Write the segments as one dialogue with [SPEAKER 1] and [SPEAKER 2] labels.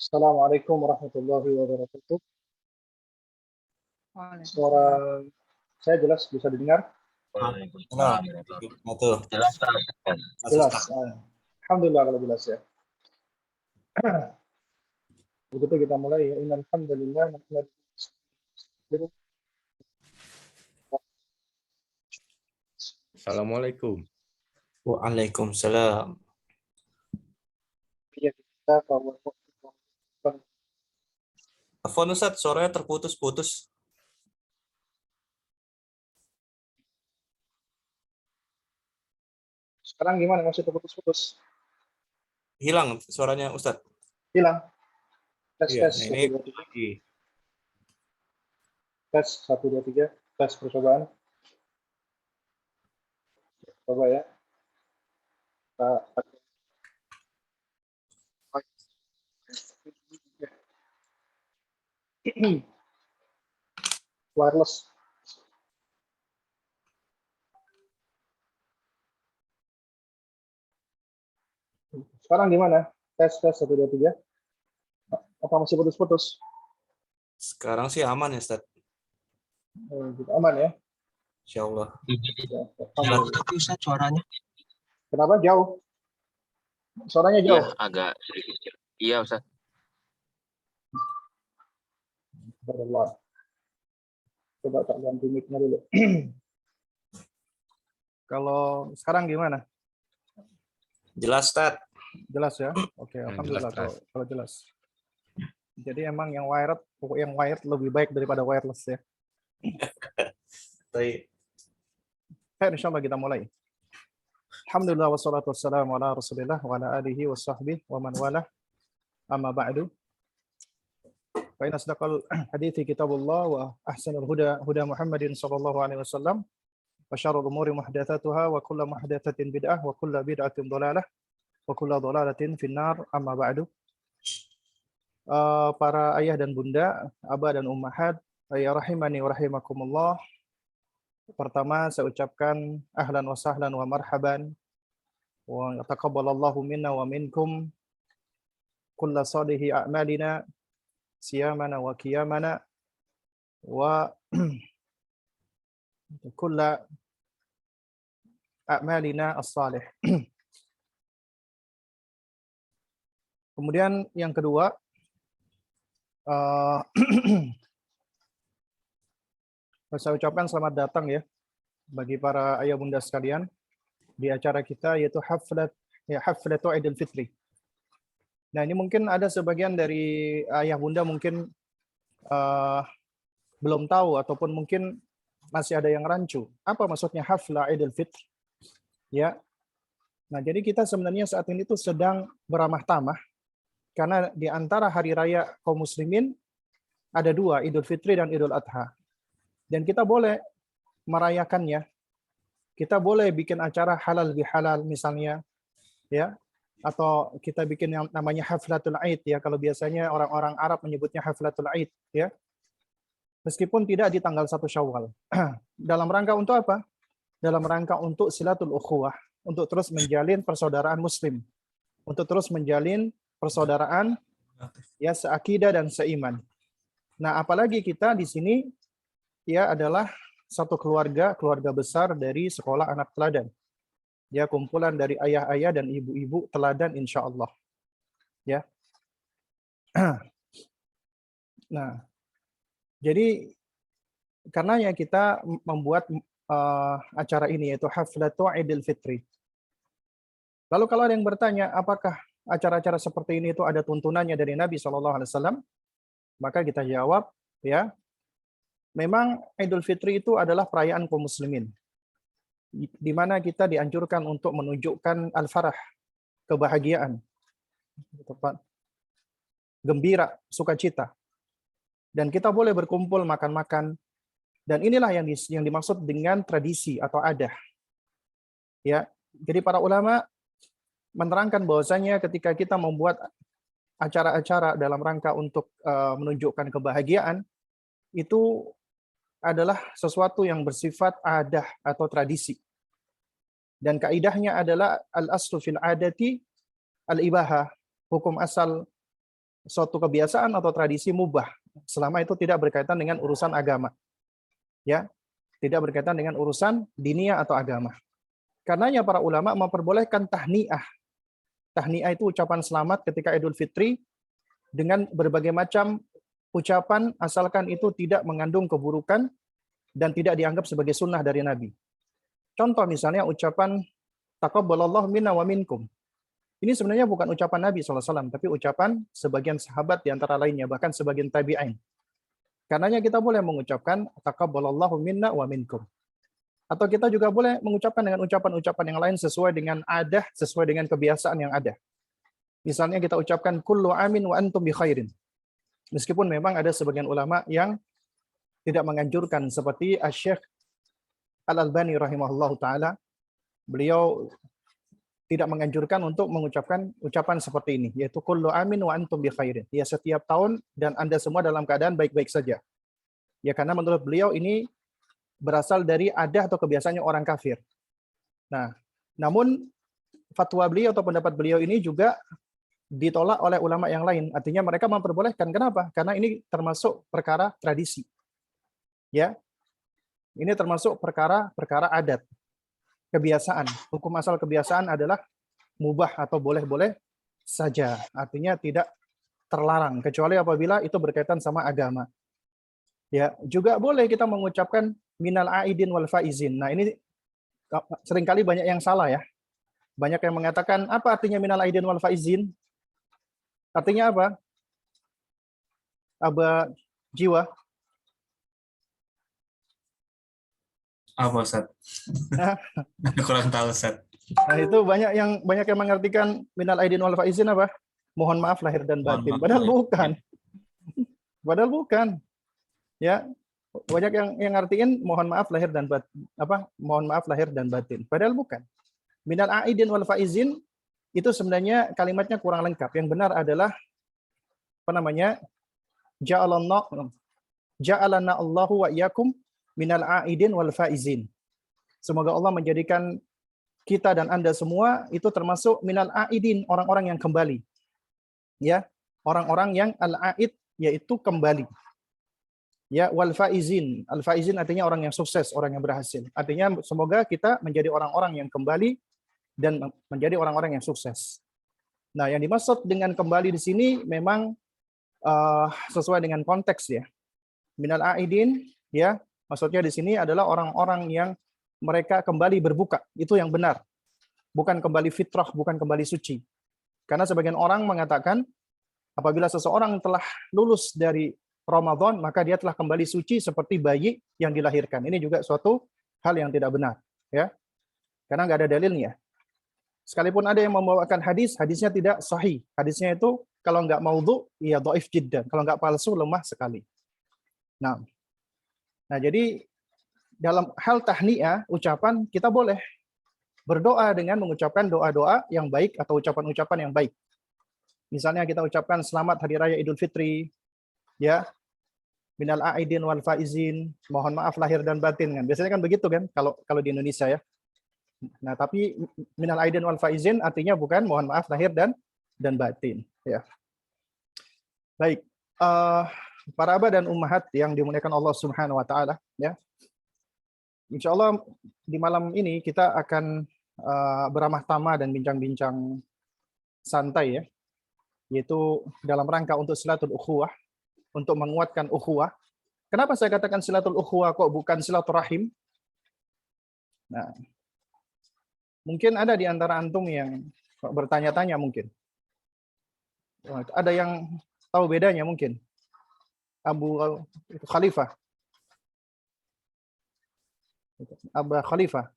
[SPEAKER 1] Assalamualaikum warahmatullahi wabarakatuh. Suara
[SPEAKER 2] Waalaikumsalam.
[SPEAKER 1] saya jelas bisa didengar?
[SPEAKER 3] Waalaikumsalam. Jelas, Pak.
[SPEAKER 1] Jelas. Alhamdulillah kalau jelas ya. Begitu kita mulai ya. Innal hamdalillah nahmaduhu.
[SPEAKER 4] Assalamualaikum.
[SPEAKER 3] Waalaikumsalam.
[SPEAKER 1] Ya kita bahwa
[SPEAKER 3] Telepon Ustaz, suaranya terputus-putus.
[SPEAKER 1] sekarang gimana, masih terputus-putus?
[SPEAKER 3] Hilang suaranya Ustaz.
[SPEAKER 1] Hilang. Tes
[SPEAKER 4] Iya,
[SPEAKER 1] tes
[SPEAKER 4] ini
[SPEAKER 1] 1 2 3.
[SPEAKER 4] lagi.
[SPEAKER 1] Tes 1 2 3. Tes percobaan. Coba ya. Wireless. Sekarang gimana? Tes 1 2 3. Apa masih putus-putus?
[SPEAKER 3] Sekarang sih aman ya Ustaz.
[SPEAKER 1] Aman ya?
[SPEAKER 3] Insyaallah.
[SPEAKER 1] Ya,
[SPEAKER 5] Jauh tapi Ustaz suaranya.
[SPEAKER 1] kenapa jauh? Suaranya jauh?
[SPEAKER 5] Iya, agak sedikit. Iya Ustaz.
[SPEAKER 1] Alhamdulillah. Coba tak ganti mic-nya dulu. Kalau sekarang gimana?
[SPEAKER 3] Jelas Ustaz.
[SPEAKER 1] Jelas ya? Oke, alhamdulillah
[SPEAKER 4] jelas.
[SPEAKER 1] kalau jelas. Jadi emang yang wired lebih baik daripada wireless ya.
[SPEAKER 3] Baik.
[SPEAKER 1] Baik, insyaallah kita mulai. Alhamdulillah wassalatu wassalamu ala Rasulillah wa ala alihi wa sahbihi wa man wala. Amma ba'du. Fa inna asdaqal hadithi kitabullah wa ahsanul huda Muhammadin sallallahu alaihi wasallam. Wa syarrul umuri muhdatsatuha wa kullu muhdatsatin bid'ah wa kullu bid'atin dhalalah wa kullu dhalalatin finnar. Amma ba'du. Para ayah dan bunda, abah dan ummahat, ya rahimani wa rahimakumullah. Pertama saya ucapkan ahlan wa sahlan wa marhaban wa taqabbalallahu minna wa minkum kulla salihi a'malina siyamana wa qiyamana wa kulla a'malina as-salih. Kemudian yang kedua, saya ucapkan selamat datang ya bagi para ayah bunda sekalian di acara kita yaitu Haflatu Idul Fitri. Nah, ini mungkin ada sebagian dari ayah bunda mungkin belum tahu ataupun mungkin masih ada yang rancu. Apa maksudnya Hafla Idul Fitri? Ya. Nah, jadi kita sebenarnya saat ini tuh sedang beramah tamah karena di antara hari raya kaum muslimin ada dua, Idul Fitri dan Idul Adha. Dan kita boleh merayakannya. Kita boleh bikin acara halal bihalal misalnya, ya, atau kita bikin yang namanya Haflatul Aid ya. Kalau biasanya orang-orang Arab menyebutnya Haflatul Aid, ya. Meskipun tidak di tanggal 1 Syawal. Dalam rangka untuk apa? Dalam rangka untuk silatul ukhuwah, untuk terus menjalin persaudaraan muslim, untuk terus menjalin persaudaraan ya seakidah dan seiman. Nah, apalagi kita di sini ya adalah satu keluarga besar dari sekolah anak teladan. Ya, kumpulan dari ayah-ayah dan ibu-ibu teladan insya Allah. Ya. Nah, jadi karenanya kita membuat acara ini yaitu Haflatu Idul Fitri. Lalu kalau ada yang bertanya, apakah acara-acara seperti ini itu ada tuntunannya dari Nabi SAW? Maka kita jawab, ya, memang Idul Fitri itu adalah perayaan kaum muslimin, di mana kita dianjurkan untuk menunjukkan al-farah, kebahagiaan, gembira, sukacita. Dan kita boleh berkumpul makan-makan. Dan inilah yang dimaksud dengan tradisi atau adah. Ya, jadi para ulama menerangkan bahwasanya ketika kita membuat acara-acara dalam rangka untuk menunjukkan kebahagiaan, itu adalah sesuatu yang bersifat adah atau tradisi. Dan kaidahnya adalah al-aslu fil adati al-ibahah. Hukum asal suatu kebiasaan atau tradisi mubah selama itu tidak berkaitan dengan urusan agama. Ya, tidak berkaitan dengan urusan dinia atau agama. Karenanya para ulama memperbolehkan tahniah. Tahniah itu ucapan selamat ketika Idul Fitri dengan berbagai macam ucapan asalkan itu tidak mengandung keburukan dan tidak dianggap sebagai sunnah dari Nabi. Contoh misalnya ucapan taqabbalallahu minna wa minkum. Ini sebenarnya bukan ucapan Nabi SAW, tapi ucapan sebagian sahabat di antara lainnya, bahkan sebagian tabi'in. Karenanya kita boleh mengucapkan taqabbalallahu minna wa minkum. Atau kita juga boleh mengucapkan dengan ucapan-ucapan yang lain sesuai dengan adah, sesuai dengan kebiasaan yang ada. Misalnya kita ucapkan kullu amin wa antum bi khairin. Meskipun memang ada sebagian ulama yang tidak menganjurkan seperti Asy-Syaikh Al-Albani rahimahullahu taala, beliau tidak menganjurkan untuk mengucapkan ucapan seperti ini, yaitu kullu amin wa antum bi khairin. Ya, setiap tahun dan Anda semua dalam keadaan baik-baik saja. Ya, karena menurut beliau ini berasal dari adah atau kebiasaannya orang kafir. Nah, namun fatwa beliau atau pendapat beliau ini juga ditolak oleh ulama yang lain. Artinya mereka memperbolehkan. Kenapa? Karena ini termasuk perkara tradisi. Ya. Ini termasuk perkara adat. Kebiasaan. Hukum asal kebiasaan adalah mubah atau boleh-boleh saja. Artinya tidak terlarang kecuali apabila itu berkaitan sama agama. Ya, juga boleh kita mengucapkan minal aidin wal faizin. Nah, ini seringkali banyak yang salah ya. Banyak yang mengatakan apa artinya minal aidin wal faizin? Artinya apa? Aba jiwa.
[SPEAKER 2] Apa Ustaz? Kurang tahu Ustaz.
[SPEAKER 1] Nah, itu banyak yang mengartikan minal aidin wal faizin apa? Mohon maaf lahir dan batin. Padahal bukan. Padahal bukan. Ya. Banyak yang ngartiin mohon maaf lahir dan batin. Mohon maaf lahir dan batin. Padahal bukan. Minal aidin wal faizin itu sebenarnya kalimatnya kurang lengkap. Yang benar adalah ja'alana Allahu wa iyyakum minal aidin wal faizin. Semoga Allah menjadikan kita dan Anda semua itu termasuk minal aidin, orang-orang yang kembali. Ya, orang-orang yang al-aid yaitu kembali. Ya, wal faizin. Al faizin artinya orang yang sukses, orang yang berhasil. Artinya semoga kita menjadi orang-orang yang kembali dan menjadi orang-orang yang sukses. Nah, yang dimaksud dengan kembali di sini memang sesuai dengan konteks ya. Minal aidin ya, maksudnya di sini adalah orang-orang yang mereka kembali berbuka. Itu yang benar. Bukan kembali fitrah, bukan kembali suci. Karena sebagian orang mengatakan apabila seseorang telah lulus dari Ramadan, maka dia telah kembali suci seperti bayi yang dilahirkan. Ini juga suatu hal yang tidak benar, ya. Karena nggak ada dalilnya. Sekalipun ada yang membawakan hadis, hadisnya tidak sahih. Hadisnya itu kalau nggak maudhu, ya dhaif jiddan. Kalau nggak palsu, lemah sekali. Nah, jadi dalam hal tahniah, ucapan kita boleh berdoa dengan mengucapkan doa-doa yang baik atau ucapan-ucapan yang baik. Misalnya kita ucapkan selamat hari raya Idul Fitri, ya, minal aidin wal faizin, mohon maaf lahir dan batin kan. Biasanya kan begitu kan kalau di Indonesia ya. Nah, tapi minal aidin wal faizin artinya bukan mohon maaf lahir dan batin, ya. Baik, para abah dan ummahat yang dimuliakan Allah Subhanahu wa taala, ya. Insyaallah di malam ini kita akan beramah tamah dan bincang-bincang santai ya. Yaitu dalam rangka untuk silatul ukhuwah, untuk menguatkan ukhuwah. Kenapa saya katakan silatul ukhuwah kok bukan silaturahim? Nah, mungkin ada di antara antum yang bertanya-tanya mungkin. Ada yang tahu bedanya mungkin. Abu Khalifah. Abu Khalifah.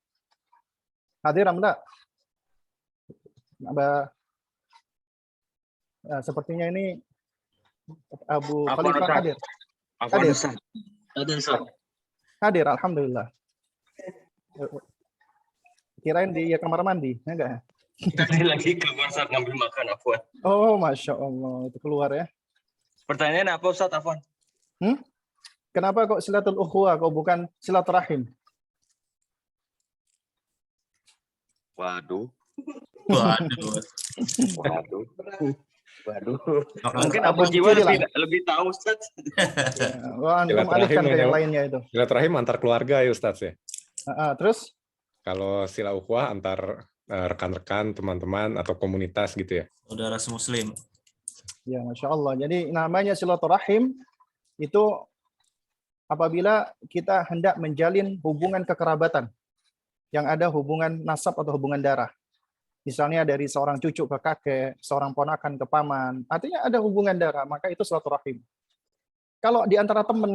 [SPEAKER 1] Hadir amla? Sepertinya ini Abu Khalifah hadir. Hadir. Hadir, alhamdulillah. Kirain di kamar mandi, enggak?
[SPEAKER 5] Tadi lagi keluar saat ngambil makan, Afwan.
[SPEAKER 1] Oh, masya Allah, itu keluar ya.
[SPEAKER 5] Pertanyaan apa Ustaz, Afwan?
[SPEAKER 1] Kenapa kok silatul ukhuwah kok bukan silaturahim?
[SPEAKER 5] Waduh.
[SPEAKER 2] Waduh.
[SPEAKER 5] Waduh.
[SPEAKER 2] Maka-
[SPEAKER 5] Mungkin
[SPEAKER 1] Abang
[SPEAKER 5] Abu Jiwa
[SPEAKER 1] Ciri lah.
[SPEAKER 5] lebih tahu Ustaz.
[SPEAKER 1] Wah, antum
[SPEAKER 4] Silaturahim
[SPEAKER 1] alihkan ke yang
[SPEAKER 4] namanya.
[SPEAKER 1] lainnya itu.
[SPEAKER 4] Silaturahim antar keluarga ya Ustadz ya.
[SPEAKER 1] Terus
[SPEAKER 4] Kalau sila ukhuwah antar rekan-rekan, teman-teman atau komunitas gitu ya.
[SPEAKER 2] Saudara semuslim.
[SPEAKER 1] ya Masya Allah. Jadi namanya silaturahim itu apabila kita hendak menjalin hubungan kekerabatan yang ada hubungan nasab atau hubungan darah. Misalnya dari seorang cucu ke kakek, seorang ponakan ke paman, artinya ada hubungan darah, maka itu silaturahim. Kalau di antara teman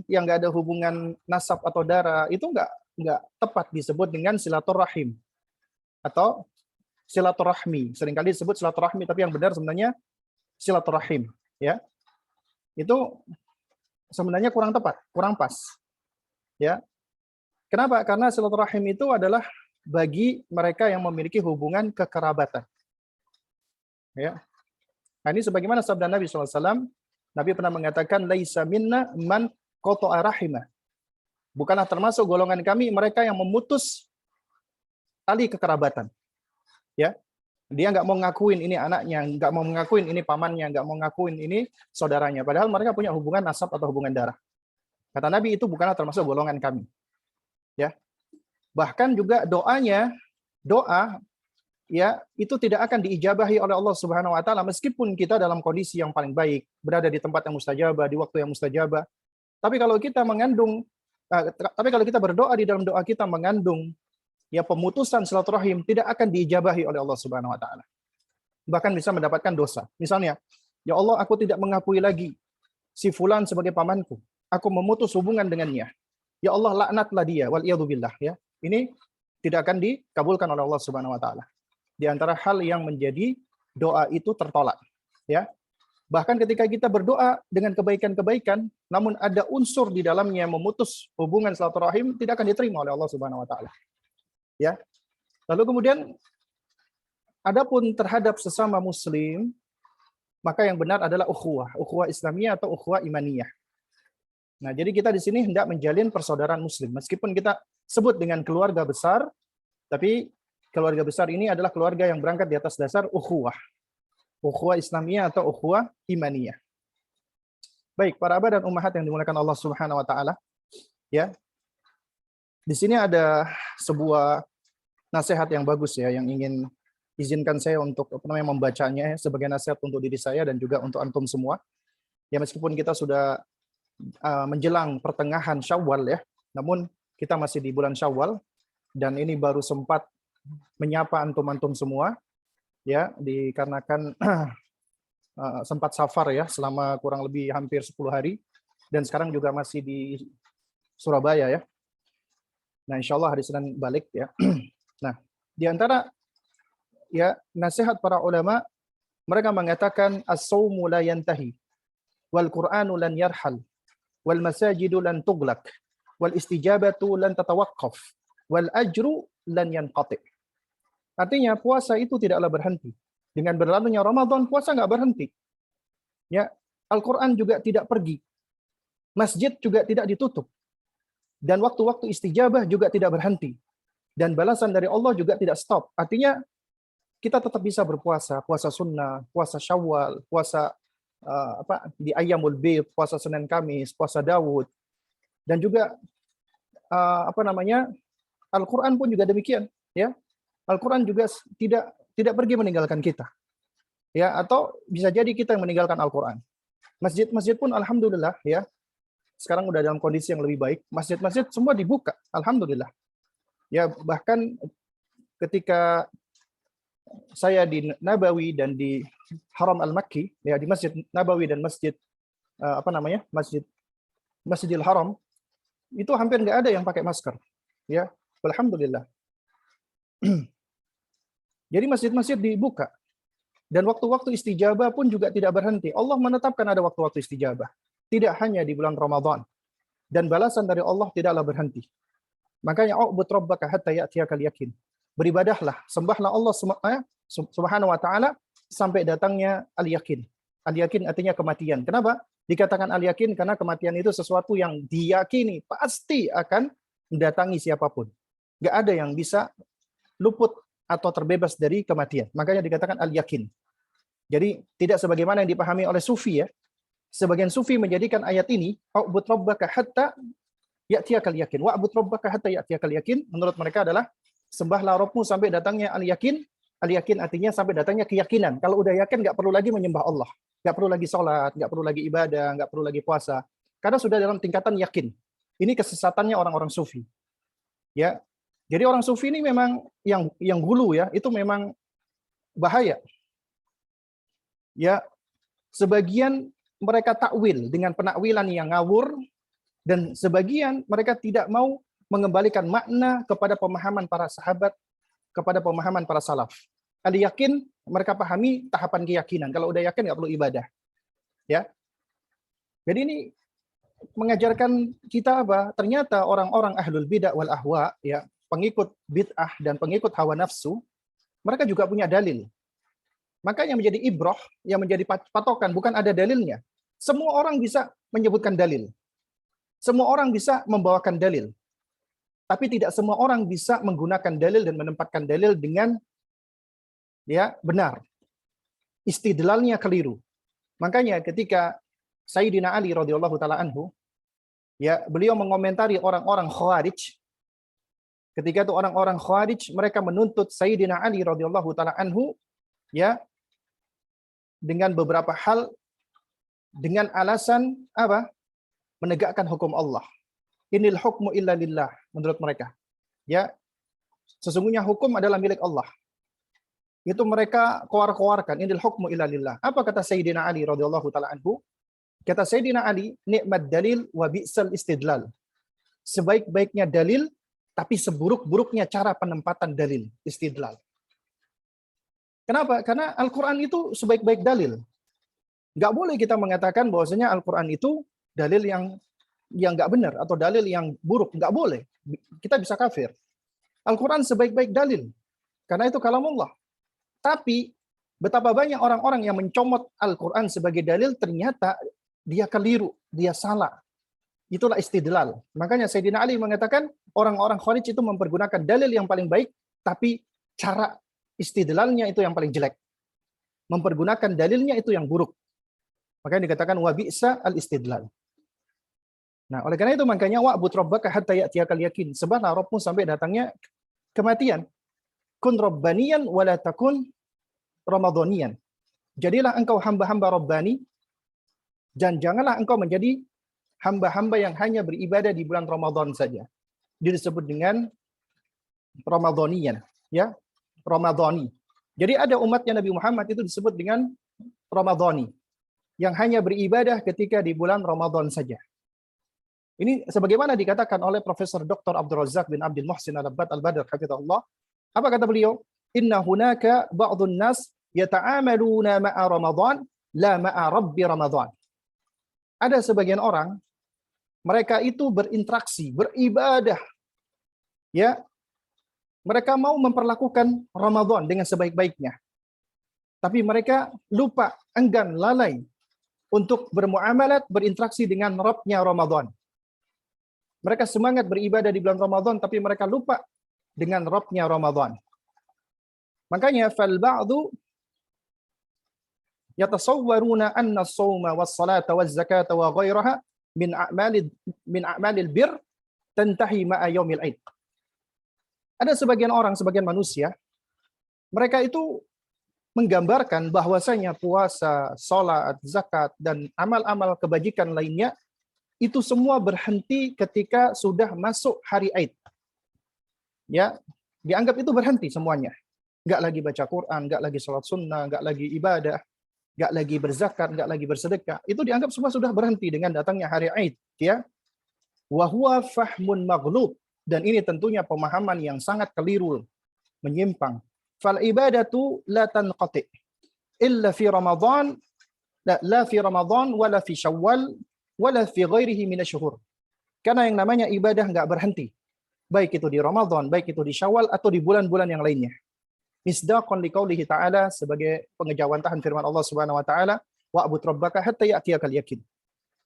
[SPEAKER 1] yang nggak ada hubungan nasab atau darah, itu nggak tepat disebut dengan silaturahim atau silaturahmi. Seringkali disebut silaturahmi, tapi yang benar sebenarnya silaturahim. Ya, itu sebenarnya kurang tepat, kurang pas. Ya, kenapa? Karena silaturahim itu adalah bagi mereka yang memiliki hubungan kekerabatan. Ya. Nah, ini sebagaimana sabda Nabi SAW, Nabi pernah mengatakan, laisa minna man qata'a rahimah. Bukanlah termasuk golongan kami mereka yang memutus tali kekerabatan. Ya, dia nggak mau ngakuin ini anaknya, nggak mau ngakuin ini pamannya, nggak mau ngakuin ini saudaranya. Padahal mereka punya hubungan nasab atau hubungan darah. Kata Nabi itu bukanlah termasuk golongan kami. Ya, bahkan juga doa ya itu tidak akan diijabahi oleh Allah Subhanahu wa taala meskipun kita dalam kondisi yang paling baik, berada di tempat yang mustajabah, di waktu yang mustajabah. Tapi kalau kita berdoa di dalam doa kita mengandung ya pemutusan silaturahim, tidak akan diijabahi oleh Allah Subhanahu wa taala. Bahkan bisa mendapatkan dosa. Misalnya, ya Allah, aku tidak mengakui lagi si fulan sebagai pamanku. Aku memutus hubungan dengannya. Ya Allah, laknatlah dia, wal iyadzubillah ya. Ini tidak akan dikabulkan oleh Allah Subhanahu wa taala. Di antara hal yang menjadi doa itu tertolak, ya. Bahkan ketika kita berdoa dengan kebaikan-kebaikan, namun ada unsur di dalamnya memutus hubungan silaturahim, tidak akan diterima oleh Allah Subhanahu wa taala. Ya. Lalu kemudian adapun terhadap sesama muslim, maka yang benar adalah ukhuwah Islamiyah atau ukhuwah imaniyah. Nah, jadi kita di sini hendak menjalin persaudaraan muslim. Meskipun kita sebut dengan keluarga besar, tapi keluarga besar ini adalah keluarga yang berangkat di atas dasar ukhuwah Islamiyah atau ukhuwah imaniyah. Baik, para abah dan ummahat yang dimuliakan Allah Subhanahu wa taala, ya. Di sini ada sebuah nasihat yang bagus ya yang ingin izinkan saya untuk membacanya sebagai nasihat untuk diri saya dan juga untuk antum semua. Ya, meskipun kita sudah menjelang pertengahan Syawal ya, namun kita masih di bulan Syawal dan ini baru sempat menyapa antum-antum semua ya, dikarenakan sempat safar ya selama kurang lebih hampir 10 hari dan sekarang juga masih di Surabaya ya. Nah, insya Allah hari Senin balik ya. Nah, di antara ya nasihat para ulama, mereka mengatakan as-saumu la yantahi wal Qur'anu lan yarhal wal masajidu lan tuglak wal istijabatu lan tatawaqqaf wal ajru lan yanqati. Artinya puasa itu tidaklah berhenti. Dengan berlalunya Ramadan, puasa nggak berhenti. Ya, Al-Quran juga tidak pergi. Masjid juga tidak ditutup. Dan waktu-waktu istijabah juga tidak berhenti. Dan balasan dari Allah juga tidak stop. Artinya kita tetap bisa berpuasa, puasa sunnah, puasa Syawal, puasa di Ayyamul Bid, puasa Senin Kamis, puasa Daud. Dan juga Al-Quran pun juga demikian, ya. Al-Quran juga tidak pergi meninggalkan kita. Ya, atau bisa jadi kita yang meninggalkan Al-Quran. Masjid-masjid pun alhamdulillah ya. Sekarang udah dalam kondisi yang lebih baik. Masjid-masjid semua dibuka, alhamdulillah. Ya, bahkan ketika saya di Nabawi dan di Haram Al-Makki, ya di Masjid Nabawi dan Masjid Masjidil Haram, itu hampir nggak ada yang pakai masker. Ya, alhamdulillah. Jadi masjid-masjid dibuka. Dan waktu-waktu istijabah pun juga tidak berhenti. Allah menetapkan ada waktu-waktu istijabah. Tidak hanya di bulan Ramadan. Dan balasan dari Allah tidaklah berhenti. Makanya u'bud rabbaka hatta ya'tiyakal yakin. Beribadahlah, sembahlah Allah Subhanahu wa taala sampai datangnya al-yakin. Al-yakin artinya kematian. Kenapa? Dikatakan al-yakin karena kematian itu sesuatu yang diyakini pasti akan mendatangi siapapun. Enggak ada yang bisa luput atau terbebas dari kematian. Makanya dikatakan al-yakin. Jadi tidak sebagaimana yang dipahami oleh sufi ya. Sebagian sufi menjadikan ayat ini wa'bud rabbaka hatta ya'tiyakal yakin. Wa'bud rabbaka hatta ya'tiyakal yakin menurut mereka adalah sembahlah Rabbmu sampai datangnya al-yakin. Al-yakin artinya sampai datangnya keyakinan. Kalau udah yakin nggak perlu lagi menyembah Allah, nggak perlu lagi sholat, nggak perlu lagi ibadah, nggak perlu lagi puasa, karena sudah dalam tingkatan yakin. Ini kesesatannya orang-orang sufi. Ya, jadi orang sufi ini memang yang hulu ya, itu memang bahaya. Ya, sebagian mereka takwil dengan penakwilan yang ngawur, dan sebagian mereka tidak mau mengembalikan makna kepada pemahaman para sahabat, kepada pemahaman para salaf. Al-yakin mereka pahami tahapan keyakinan. Kalau udah yakin nggak perlu ibadah. Ya. Jadi ini mengajarkan kita apa? Ternyata orang-orang ahlul bid'ah wal ahwa, ya, pengikut bid'ah dan pengikut hawa nafsu, mereka juga punya dalil. Maka yang menjadi ibrah, yang menjadi patokan bukan ada dalilnya. Semua orang bisa menyebutkan dalil. Semua orang bisa membawakan dalil. Tapi tidak semua orang bisa menggunakan dalil dan menempatkan dalil dengan ya benar. Istidlalnya keliru. Makanya ketika Sayyidina Ali radhiyallahu taala anhu, ya, beliau mengomentari orang-orang Khawarij. Ketika itu orang-orang Khawarij mereka menuntut Sayyidina Ali radhiyallahu taala anhu, ya, dengan beberapa hal, dengan alasan apa? Menegakkan hukum Allah. Inil hukmu illa lillah menurut mereka. Ya, sesungguhnya hukum adalah milik Allah. Itu mereka koar-koarkan, inil hukmu illa lillah. Apa kata Sayyidina Ali radhiyallahu taala anhu? Kata Sayyidina Ali, nikmat dalil wa bi'sal istidlal. Sebaik-baiknya dalil, tapi seburuk-buruknya cara penempatan dalil, istidlal. Kenapa? Karena Al-Quran itu sebaik-baik dalil. Nggak boleh kita mengatakan bahwasanya Al-Quran itu dalil yang nggak benar atau dalil yang buruk. Nggak boleh. Kita bisa kafir. Al-Quran sebaik-baik dalil. Karena itu kalamullah. Tapi betapa banyak orang-orang yang mencomot Al-Quran sebagai dalil, ternyata dia keliru, dia salah. Itulah istidlal. Makanya Sayyidina Ali mengatakan orang-orang Khawarij itu mempergunakan dalil yang paling baik, tapi cara istidlalnya itu yang paling jelek. Mempergunakan dalilnya itu yang buruk. Makanya dikatakan wa bi'sa al-istidlal. Nah, oleh karena itu makanya wa'bud rabbaka hatta ya'tiyakal yakin. Sembahlah Rabbmu sampai datangnya kematian. Kun rabbaniyan wa la takun ramadhaniyan. Jadilah engkau hamba-hamba Rabbani, dan janganlah engkau menjadi hamba-hamba yang hanya beribadah di bulan Ramadan saja. Dia disebut dengan Ramadhaniyan, ya. Ramadhani. Jadi ada umatnya Nabi Muhammad itu disebut dengan Ramadhani, yang hanya beribadah ketika di bulan Ramadan saja. Ini sebagaimana dikatakan oleh Profesor Dr. Abdul Razak bin Abdul Muhsin Al-Abbad Al-Badr hafizahullah. Apa kata beliau? Inna hunaka ba'dun nas yata'amaluna ma'a Ramadan la ma'a Rabbi Ramadan. Ada sebagian orang, mereka itu berinteraksi, beribadah, ya, mereka mau memperlakukan Ramadan dengan sebaik-baiknya. Tapi mereka lupa, enggan, lalai untuk bermuamalat, berinteraksi dengan Rabb-nya Ramadan. Mereka semangat beribadah di bulan Ramadan, tapi mereka lupa dengan Rabb-nya Ramadan. Makanya, fal ba'du yatasawwaruna anna as-sawma was-salata waz-zakata wa ghairaha min a'malil bir tantahi ma'a yaumil 'id. Ada sebagian orang, sebagian manusia, mereka itu menggambarkan bahwasanya puasa, salat, zakat, dan amal-amal kebajikan lainnya itu semua berhenti ketika sudah masuk hari Aid. Ya, dianggap itu berhenti semuanya. Nggak lagi baca Quran, nggak lagi salat sunnah, nggak lagi ibadah, nggak lagi berzakat, nggak lagi bersedekah. Itu dianggap semua sudah berhenti dengan datangnya hari Aid. Ya, wa huwa fahmun maghlub. Dan ini tentunya pemahaman yang sangat keliru, menyimpang. Fal ibadatu la tanqati illa fi Ramadan, la fi Ramadan wala fi Syawal wala fi ghairihi minasyhur. Karena yang namanya ibadah enggak berhenti. Baik itu di Ramadan, baik itu di Syawal atau di bulan-bulan yang lainnya. Misdaqan liqaulihi ta'ala, sebagai pengejawantahan firman Allah Subhanahu wa taala, wa'bud rabbaka hatta ya'tiyakal yakin.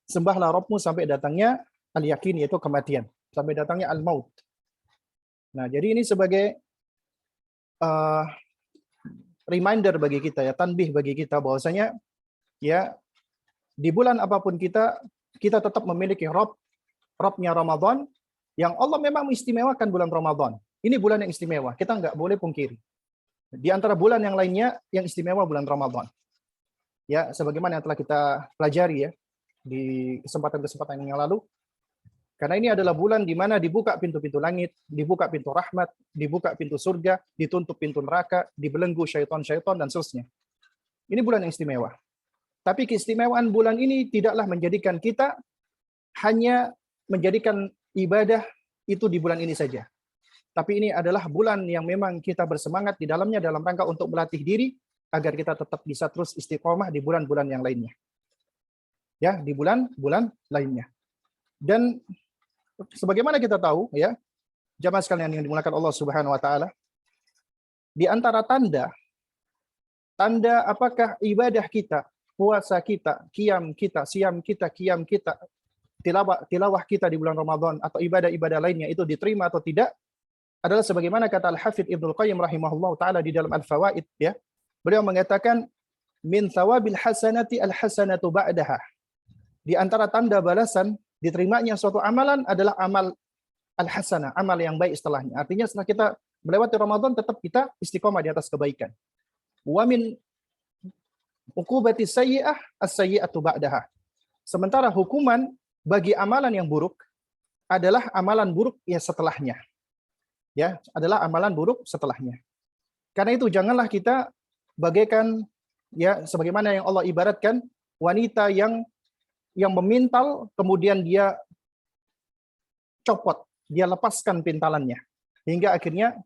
[SPEAKER 1] Sembahlah Rabbmu sampai datangnya al-yakin, yaitu kematian. Sampai datangnya al-maut. Nah, jadi ini sebagai reminder bagi kita ya, tanbih bagi kita bahwasanya ya di bulan apapun kita tetap memiliki Robnya Ramadan yang Allah memang mengistimewakan bulan Ramadan. Ini bulan yang istimewa, kita nggak boleh pungkiri. Di antara bulan yang lainnya yang istimewa bulan Ramadan. Ya, sebagaimana yang telah kita pelajari ya di kesempatan-kesempatan yang lalu. Karena ini adalah bulan di mana dibuka pintu-pintu langit, dibuka pintu rahmat, dibuka pintu surga, ditutup pintu neraka, dibelenggu syaitan-syaitan dan seterusnya. Ini bulan yang istimewa. Tapi keistimewaan bulan ini tidaklah menjadikan kita hanya menjadikan ibadah itu di bulan ini saja. Tapi ini adalah bulan yang memang kita bersemangat di dalamnya dalam rangka untuk melatih diri agar kita tetap bisa terus istiqomah di bulan-bulan yang lainnya. Ya, di bulan-bulan lainnya. Dan sebagaimana kita tahu ya, jamaah sekalian yang dimuliakan Allah Subhanahu wa taala, di antara tanda apakah ibadah kita, puasa kita, qiyam kita, siam kita, qiyam kita, tilawah kita di bulan Ramadan atau ibadah-ibadah lainnya itu diterima atau tidak adalah sebagaimana kata Al-Hafidz Ibnu Qayyim rahimahullah taala di dalam Al-Fawaid ya. Beliau mengatakan min thawabil hasanati al-hasanatu ba'daha. Di antara tanda balasan diterimanya suatu amalan adalah amal al-hasanah, amal yang baik setelahnya. Artinya setelah kita melewati Ramadan tetap kita istiqomah di atas kebaikan. Wa min uqubati sayyi'ah as-sayyi'atu ba'daha. Sementara hukuman bagi amalan yang buruk adalah amalan buruk yang setelahnya. Ya, adalah amalan buruk setelahnya. Karena itu janganlah kita bagaikan ya sebagaimana yang Allah ibaratkan wanita yang memintal kemudian dia copot, dia lepaskan pintalannya hingga akhirnya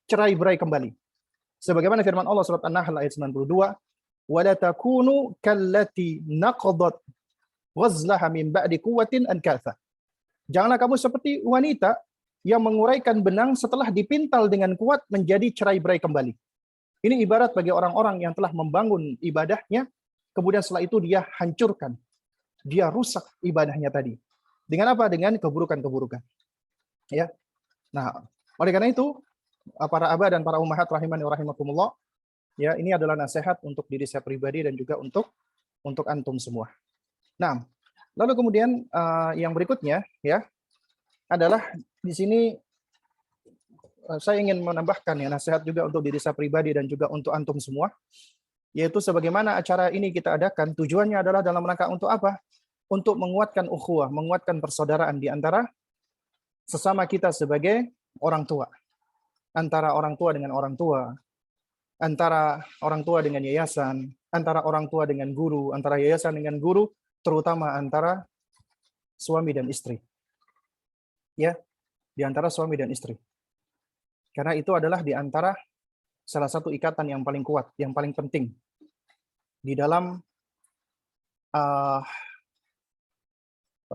[SPEAKER 1] tercerai-berai kembali. Sebagaimana firman Allah surat An-Nahl ayat 92, "Wala takunu kallati naqadat ghazlaha min ba'di quwwatin ankatha." Janganlah kamu seperti wanita yang menguraikan benang setelah dipintal dengan kuat menjadi cerai-berai kembali. Ini ibarat bagi orang-orang yang telah membangun ibadahnya, kemudian setelah itu dia hancurkan, dia rusak ibadahnya tadi. Dengan apa? Dengan keburukan-keburukan. Ya. Nah, oleh karena itu, para abah dan para ummahat rahimani wa rahimakumullah, ya ini adalah nasihat untuk diri saya pribadi dan juga untuk antum semua. Nah, lalu kemudian yang berikutnya ya adalah di sini saya ingin menambahkan ya nasihat juga untuk diri saya pribadi dan juga untuk antum semua, yaitu sebagaimana acara ini kita adakan tujuannya adalah dalam rangka untuk apa? Untuk menguatkan ukhuwah, menguatkan persaudaraan di antara sesama kita sebagai orang tua. Antara orang tua dengan orang tua, antara orang tua dengan yayasan, antara orang tua dengan guru, antara yayasan dengan guru, terutama antara suami dan istri. Ya, di antara suami dan istri. Karena itu adalah di antara salah satu ikatan yang paling kuat, yang paling penting di dalam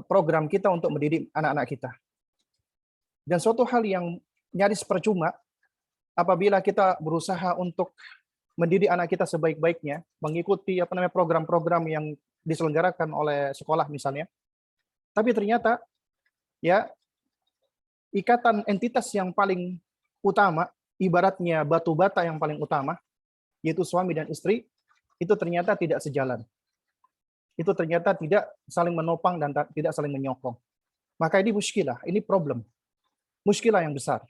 [SPEAKER 1] program kita untuk mendidik anak-anak kita. Dan suatu hal yang nyaris percuma apabila kita berusaha untuk mendidik anak kita sebaik-baiknya, mengikuti program-program yang diselenggarakan oleh sekolah misalnya. Tapi ternyata ya ikatan entitas yang paling utama, ibaratnya batu bata yang paling utama, yaitu suami dan istri, itu ternyata tidak sejalan. Itu ternyata tidak saling menopang dan tidak saling menyokong. Maka ini muskilah, ini problem. Muskilah yang besar.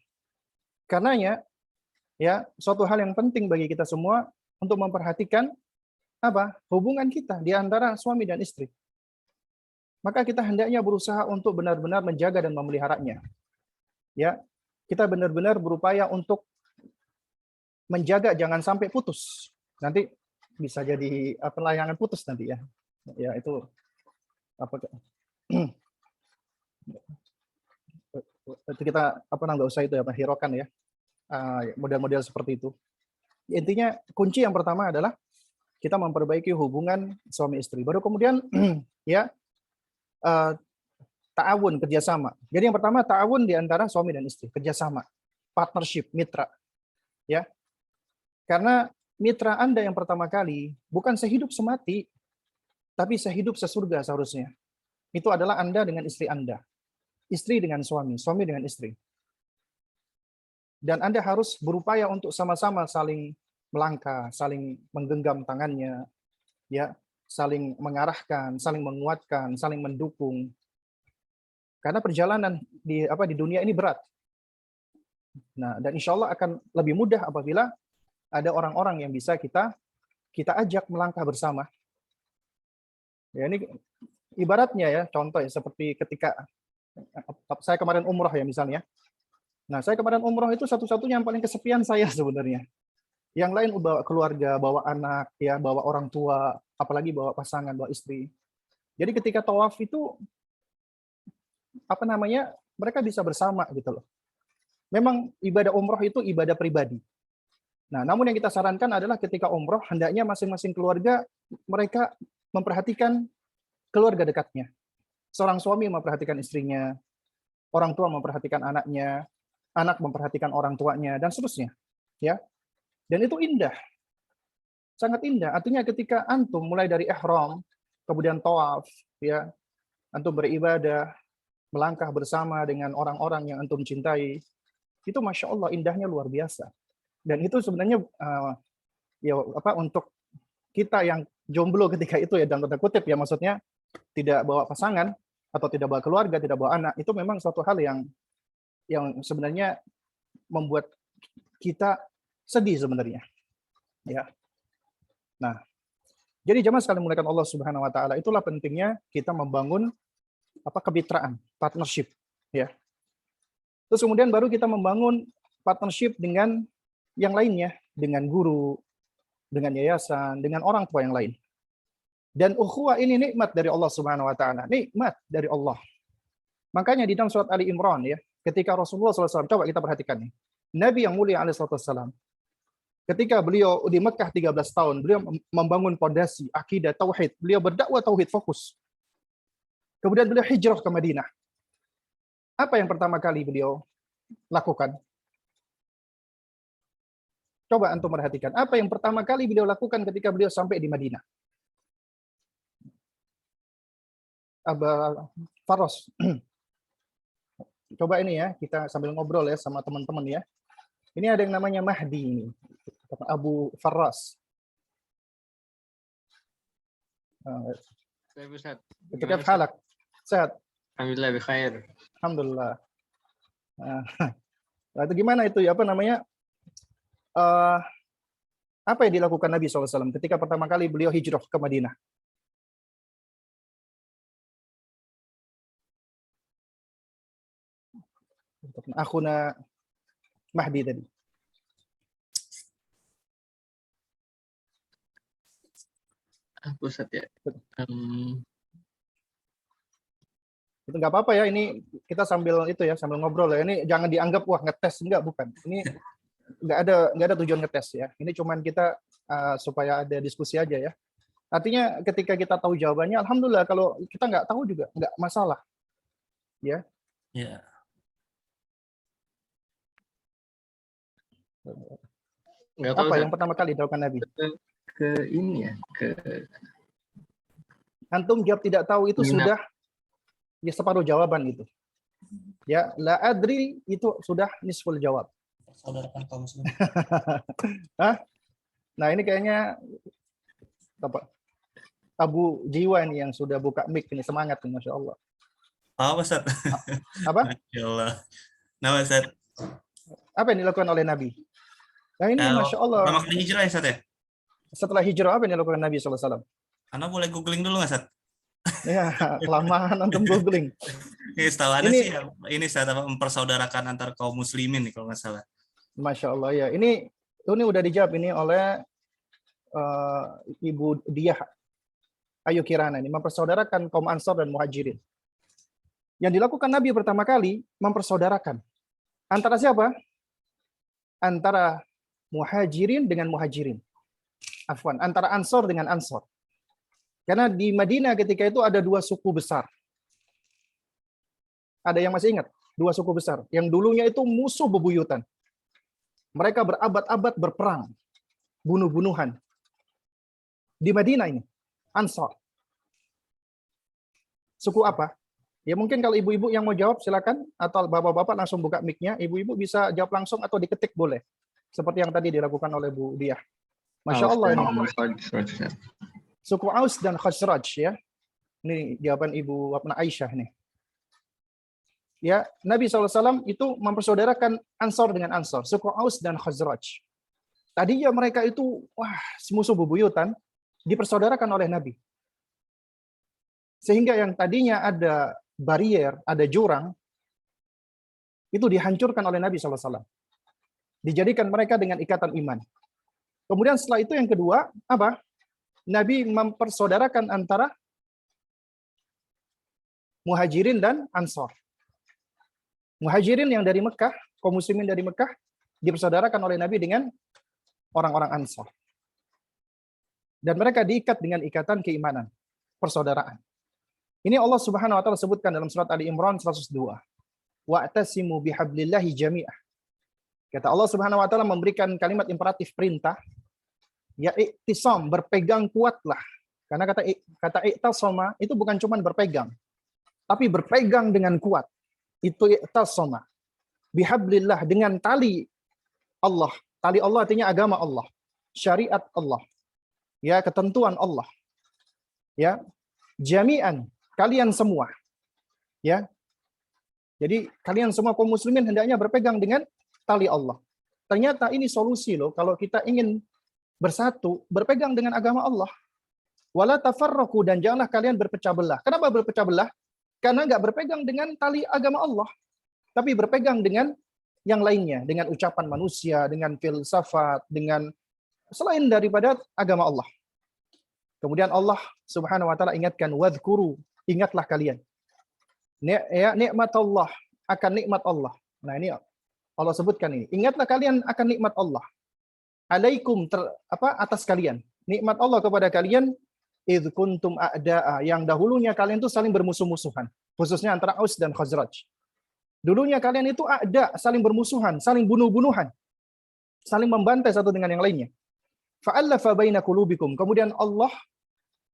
[SPEAKER 1] Karenanya ya suatu hal yang penting bagi kita semua untuk memperhatikan apa? Hubungan kita di antara suami dan istri. Maka kita hendaknya berusaha untuk benar-benar menjaga dan memeliharanya. Ya, kita benar-benar berupaya untuk menjaga jangan sampai putus. Nanti bisa jadi layangan putus nanti ya. Ya itu apa? Kita nggak usah itu ya, hiraukan ya. Model-model seperti itu. Intinya kunci yang pertama adalah kita memperbaiki hubungan suami istri. Baru kemudian ya ta'awun, kerjasama. Jadi yang pertama ta'awun di antara suami dan istri, kerjasama, partnership, mitra. Ya, karena mitra Anda yang pertama kali bukan sehidup semati, tapi sehidup sesurga seharusnya. Itu adalah Anda dengan istri Anda, istri dengan suami, suami dengan istri. dan Anda harus berupaya untuk sama-sama saling melangkah, saling menggenggam tangannya, ya, saling mengarahkan, saling menguatkan, saling mendukung. Karena perjalanan di dunia ini berat. Nah, dan insya Allah akan lebih mudah apabila ada orang-orang yang bisa kita ajak melangkah bersama. Ya, ini ibaratnya ya, contoh ya, seperti ketika saya kemarin umroh ya misalnya. Nah, saya kemarin umroh itu satu-satunya yang paling kesepian saya sebenarnya. Yang lain bawa keluarga, bawa anak, ya, bawa orang tua, apalagi bawa pasangan, bawa istri. Jadi ketika tawaf itu mereka bisa bersama gitu loh. Memang ibadah umroh itu ibadah pribadi. Nah, namun yang kita sarankan adalah ketika umroh hendaknya masing-masing keluarga mereka memperhatikan keluarga dekatnya. Seorang suami memperhatikan istrinya, orang tua memperhatikan anaknya, anak memperhatikan orang tuanya, dan seterusnya. Ya, dan itu indah, sangat indah. Artinya ketika antum mulai dari ihram, kemudian tawaf, ya, antum beribadah, melangkah bersama dengan orang-orang yang antum cintai, itu masya Allah indahnya luar biasa. Dan itu sebenarnya untuk kita yang jomblo ketika itu ya, dalam tanda kutip ya, maksudnya tidak bawa pasangan atau tidak bawa keluarga, tidak bawa anak, itu memang suatu hal yang sebenarnya membuat kita sedih sebenarnya. Ya. Nah, jadi jemaah sekalian muliakan Allah Subhanahu wa taala, itulah pentingnya kita membangun kemitraan, partnership, ya. Terus kemudian baru kita membangun partnership dengan yang lainnya, dengan guru, dengan yayasan, dengan orang tua yang lain. Dan ukhuwah ini nikmat dari Allah Subhanahu wa taala, nikmat dari Allah. Makanya di dalam surat Ali Imran ya, ketika Rasulullah SAW, coba kita perhatikan nih. Nabi yang mulia alaihissalam, ketika beliau di Mekah 13 tahun, beliau membangun pondasi akidah tauhid, beliau berdakwah tauhid fokus. Kemudian beliau hijrah ke Madinah. Apa yang pertama kali beliau lakukan? Coba antum perhatikan, apa yang pertama kali beliau lakukan ketika beliau sampai di Madinah? Aba Faros. Coba ini ya, kita sambil ngobrol ya sama teman-teman ya. Ini ada yang namanya Mahdi ini. Abu Faras. Ketika halak. Sehat.
[SPEAKER 5] Alhamdulillah bikhair.
[SPEAKER 1] Alhamdulillah. Nah, itu gimana itu ya, apa yang dilakukan Nabi SAW ketika pertama kali beliau hijrah ke Madinah? Akhuna Mahdi tadi.
[SPEAKER 5] Ustaz ya.
[SPEAKER 1] Itu nggak apa-apa ya, ini kita sambil ngobrol ya. Ini jangan dianggap wah ngetes, enggak, bukan. Ini nggak ada tujuan ngetes ya. Ini cuman kita supaya ada diskusi aja ya. Artinya ketika kita tahu jawabannya, alhamdulillah. Kalau kita nggak tahu juga nggak masalah. Ya.
[SPEAKER 2] Ya.
[SPEAKER 5] Nggak tahu,
[SPEAKER 1] Apa
[SPEAKER 5] Ustaz.
[SPEAKER 1] yang pertama kali dilakukan Nabi?
[SPEAKER 5] Ke ini ya, ke
[SPEAKER 1] Antum jawab tidak tahu itu sudah ya separuh jawaban itu. Ya, la adri itu sudah nisful jawab.
[SPEAKER 2] Saudarakan kaum muslim.
[SPEAKER 1] Hah? Nah, ini kayaknya Abu Jiwa ini yang sudah buka mic ini, semangat nih, Masya Allah.
[SPEAKER 2] Apa, Ustaz?
[SPEAKER 1] Apa?
[SPEAKER 2] Masya Allah. Nah, Ustaz.
[SPEAKER 1] Apa yang dilakukan oleh Nabi? Nah, ini Masya Allah.
[SPEAKER 2] Pertama kali hijrah ya, Ustaz ya?
[SPEAKER 1] Setelah hijrah, apa yang dilakukan Nabi SAW?
[SPEAKER 2] Anda boleh googling dulu nggak, Ustaz?
[SPEAKER 1] Ya, kelamaan antum googling.
[SPEAKER 2] Setahu Anda sih ya, ini Ustaz, mempersaudarakan antar kaum muslimin nih kalau nggak salah.
[SPEAKER 1] Masya Allah ya. Ini udah dijawab ini oleh Ibu Diah Ayu Kirana, ini mempersaudarakan kaum Ansar dan Muhajirin. Yang dilakukan Nabi pertama kali mempersaudarakan antara siapa? Antara Muhajirin dengan Muhajirin. Afwan, antara Ansar dengan Ansar. Karena di Madinah ketika itu ada dua suku besar. Ada yang masih ingat? Dua suku besar. Yang dulunya itu musuh bebuyutan. Mereka berabad-abad berperang. Bunuh-bunuhan. Di Madinah ini. Ansar. Suku apa? Ya mungkin kalau ibu-ibu yang mau jawab silakan, atau bapak-bapak langsung buka mic-nya. Ibu-ibu bisa jawab langsung atau diketik boleh. Seperti yang tadi dilakukan oleh Bu Diah. Masya Allah ini. Suku Aus dan Khazraj ya. Ini jawaban Ibu Aisyah nih. Ya, Nabi SAW itu mempersaudarakan Ansor dengan Ansor, suku Aus dan Khazraj. Tadinya mereka itu musuh bebuyutan, dipersaudarakan oleh Nabi. Sehingga yang tadinya ada barier, ada jurang, itu dihancurkan oleh Nabi SAW. Dijadikan mereka dengan ikatan iman. Kemudian setelah itu yang kedua, apa? Nabi mempersaudarakan antara Muhajirin dan Ansor. Muhajirin yang dari Mekah, kaum muslimin dari Mekah, dipersaudarakan oleh Nabi dengan orang-orang Ansor. Dan mereka diikat dengan ikatan keimanan, persaudaraan. Ini Allah Subhanahu wa taala sebutkan dalam surat Ali Imran 102. Wa'tasimu bihablillahi jami'ah. Kata Allah Subhanahu wa taala memberikan kalimat imperatif perintah, ya iktisam, berpegang kuatlah. Karena kata iktasama itu bukan cuma berpegang, tapi berpegang dengan kuat. Itu iktasama. Bihablillah, dengan tali Allah. Tali Allah artinya agama Allah, syariat Allah. Ya, ketentuan Allah. Ya, jami'an, kalian semua. Ya. Jadi kalian semua kaum muslimin hendaknya berpegang dengan tali Allah. Ternyata ini solusi loh kalau kita ingin bersatu, berpegang dengan agama Allah. Wala tafarraqu, dan janganlah kalian berpecah belah. Kenapa berpecah belah? Karena nggak berpegang dengan tali agama Allah, tapi berpegang dengan yang lainnya, dengan ucapan manusia, dengan filsafat, dengan selain daripada agama Allah. Kemudian Allah Subhanahu wa taala ingatkan, wadhkuru, ingatlah kalian. Nikmat Allah, akan nikmat Allah. Nah, ini Allah sebutkan ini. Ingatlah kalian akan nikmat Allah. Alaikum, atas kalian. Nikmat Allah kepada kalian, idh kuntum a'da'a, yang dahulunya kalian itu saling bermusuh-musuhan, khususnya antara Aus dan Khazraj. Dulunya kalian itu ada, saling bermusuhan, saling bunuh-bunuhan, saling membantai satu dengan yang lainnya. Fa'allafa baina qulubikum, kemudian Allah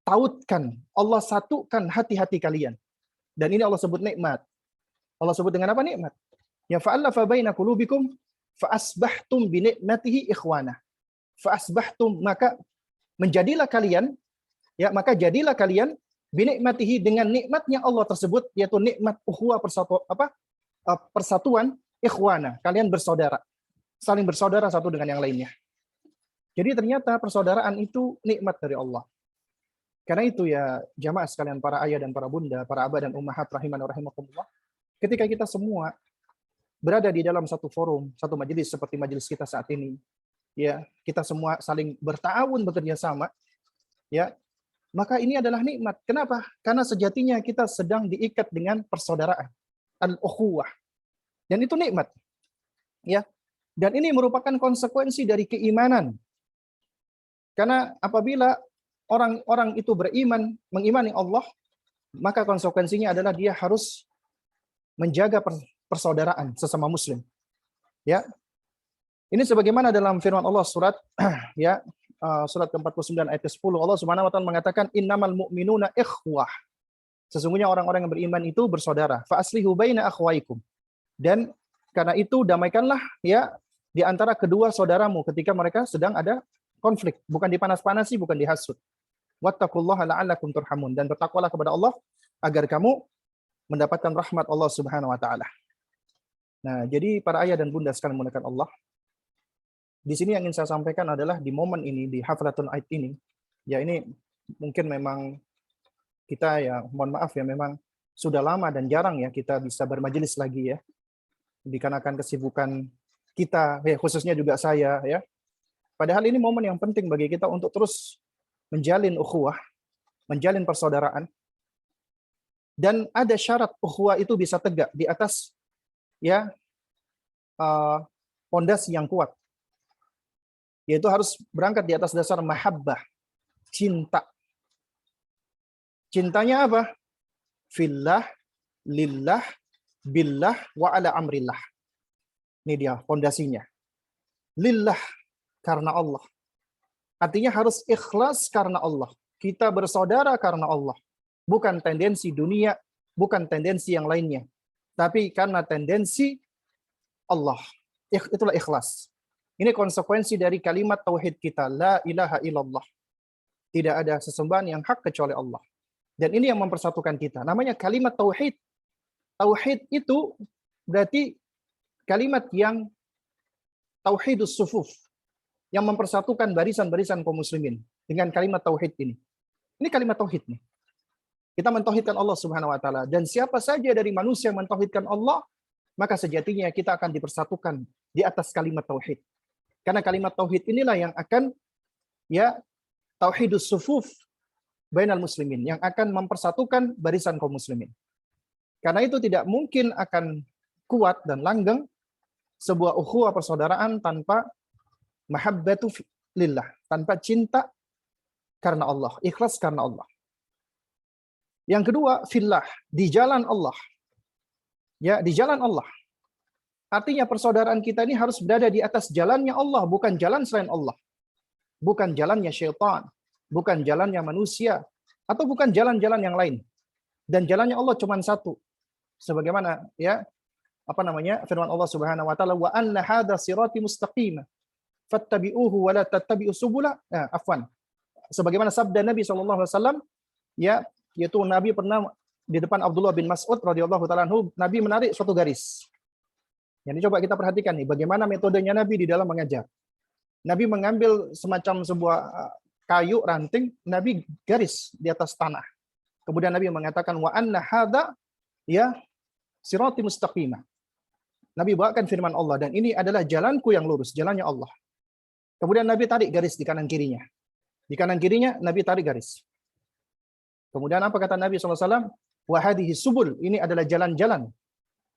[SPEAKER 1] tautkan, Allah satukan hati-hati kalian. Dan ini Allah sebut nikmat. Allah sebut dengan apa nikmat? Ya fa'allafa baina qulubikum fa'asbahtum bi ni'matihi ikhwana. Fa'asbahtum, maka menjadilah kalian, ya maka jadilah kalian bi ni'matihi, dengan nikmatnya Allah tersebut, yaitu nikmat ukhuwah, persatuan, ikhwana, kalian bersaudara, saling bersaudara satu dengan yang lainnya. Jadi ternyata persaudaraan itu nikmat dari Allah. Karena itu ya jamaah sekalian, para ayah dan para bunda, para abah dan ummahat rahiman wa rahimakumullah, ketika kita semua berada di dalam satu forum, satu majelis seperti majelis kita saat ini, ya kita semua saling berta'awun, bekerja sama, ya maka ini adalah nikmat. Kenapa? Karena sejatinya kita sedang diikat dengan persaudaraan, al-ukhuwah. Dan itu nikmat. Ya. Dan ini merupakan konsekuensi dari keimanan. Karena apabila orang-orang itu beriman, mengimani Allah, maka konsekuensinya adalah dia harus menjaga persaudaraan sesama muslim. Ya. Ini sebagaimana dalam firman Allah surat ya surat ke-49 ayat ke-10, Allah Subhanahu wa taala mengatakan innamal mu'minuna ikhwah. Sesungguhnya orang-orang yang beriman itu bersaudara. Fa aslihu baina akhwaikum. Dan karena itu damaikanlah ya di antara kedua saudaramu ketika mereka sedang ada konflik, bukan dipanas-panasi, bukan dihasut. Wattaqullaha la'allakum turhamun, dan bertakwalah kepada Allah agar kamu mendapatkan rahmat Allah Subhanahu wa taala. Nah, jadi para ayah dan bunda sekalian menggunakan Allah, di sini yang ingin saya sampaikan adalah di momen ini, di Haflatul Aid ini, ya ini mungkin memang kita ya mohon maaf ya memang sudah lama dan jarang ya kita bisa bermajelis lagi ya, dikarenakan kesibukan kita ya, khususnya juga saya ya. Padahal ini momen yang penting bagi kita untuk terus menjalin ukhuwah, menjalin persaudaraan. Dan ada syarat ukhuwah itu bisa tegak di atas ya pondasi yang kuat. Yaitu harus berangkat di atas dasar mahabbah, cinta. Cintanya apa? Fillah, lillah, billah, wa ala amrillah. Ini dia pondasinya. Lillah, karena Allah. Artinya harus ikhlas karena Allah. Kita bersaudara karena Allah. Bukan tendensi dunia, bukan tendensi yang lainnya, tapi karena tendensi Allah. Itulah ikhlas. Ini konsekuensi dari kalimat tauhid kita, la ilaha illallah. Tidak ada sesembahan yang hak kecuali Allah. Dan ini yang mempersatukan kita. Namanya kalimat tauhid. Tauhid itu berarti kalimat yang tauhidus sufuf, yang mempersatukan barisan-barisan kaum muslimin dengan kalimat tauhid ini. Ini kalimat tauhid nih. Kita mentauhidkan Allah Subhanahu wa taala, dan siapa saja dari manusia yang mentauhidkan Allah, maka sejatinya kita akan dipersatukan di atas kalimat tauhid. Karena kalimat tauhid inilah yang akan tauhidus sufuf bainal muslimin, yang akan mempersatukan barisan kaum muslimin. Karena itu tidak mungkin akan kuat dan langgeng sebuah ukhuwah persaudaraan tanpa mahabbatu lillah, tanpa cinta karena Allah, ikhlas karena Allah. Yang kedua, fillah, di jalan Allah. Ya, di jalan Allah. Artinya persaudaraan kita ini harus berada di atas jalannya Allah, bukan jalan selain Allah. Bukan jalannya syaitan, bukan jalannya manusia, atau bukan jalan-jalan yang lain. Dan jalannya Allah cuma satu. Sebagaimana firman Allah Subhanahu wa taala, wa anna hadza sirati mustaqima fattabi'uhu wa la tattabi'us subula. Sebagaimana sabda Nabi SAW, yaitu Nabi pernah di depan Abdullah bin Mas'ud radhiyallahu taala anhu, Nabi menarik suatu garis. Jadi coba kita perhatikan nih bagaimana metodenya Nabi di dalam mengajar. Nabi mengambil semacam sebuah kayu ranting, Nabi garis di atas tanah. Kemudian Nabi mengatakan wa anna hadza sirati mustaqimah. Nabi bawakan firman Allah, dan ini adalah jalanku yang lurus, jalannya Allah. Kemudian Nabi tarik garis di kanan kirinya. Di kanan kirinya Nabi tarik garis. Kemudian apa kata Nabi SAW? Wa hadhihi subul, ini adalah jalan-jalan.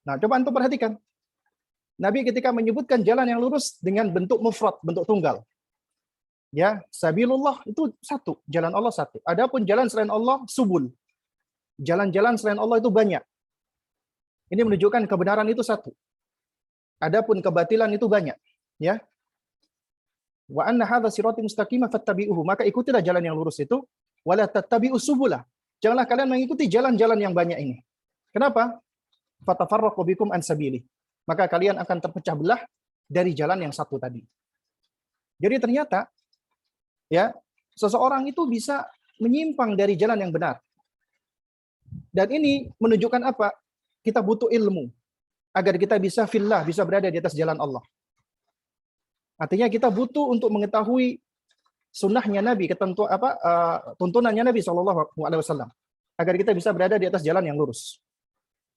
[SPEAKER 1] Nah, coba antum perhatikan. Nabi ketika menyebutkan jalan yang lurus dengan bentuk mufrad, bentuk tunggal. Ya, sabilullah itu satu, jalan Allah satu. Adapun jalan selain Allah, subul. Jalan-jalan selain Allah itu banyak. Ini menunjukkan kebenaran itu satu. Adapun kebatilan itu banyak, ya. Wa anna hadza sirati mustaqimah fattabi'uhu, maka ikutilah jalan yang lurus itu, wala tattabi'us subula. Janganlah kalian mengikuti jalan-jalan yang banyak ini. Kenapa? Fatafarraqu bikum an sabili. Maka kalian akan terpecah belah dari jalan yang satu tadi. Jadi ternyata seseorang itu bisa menyimpang dari jalan yang benar. Dan ini menunjukkan apa? Kita butuh ilmu agar kita bisa fillah, bisa berada di atas jalan Allah. Artinya kita butuh untuk mengetahui sunnahnya Nabi, tuntunannya Nabi SAW, agar kita bisa berada di atas jalan yang lurus.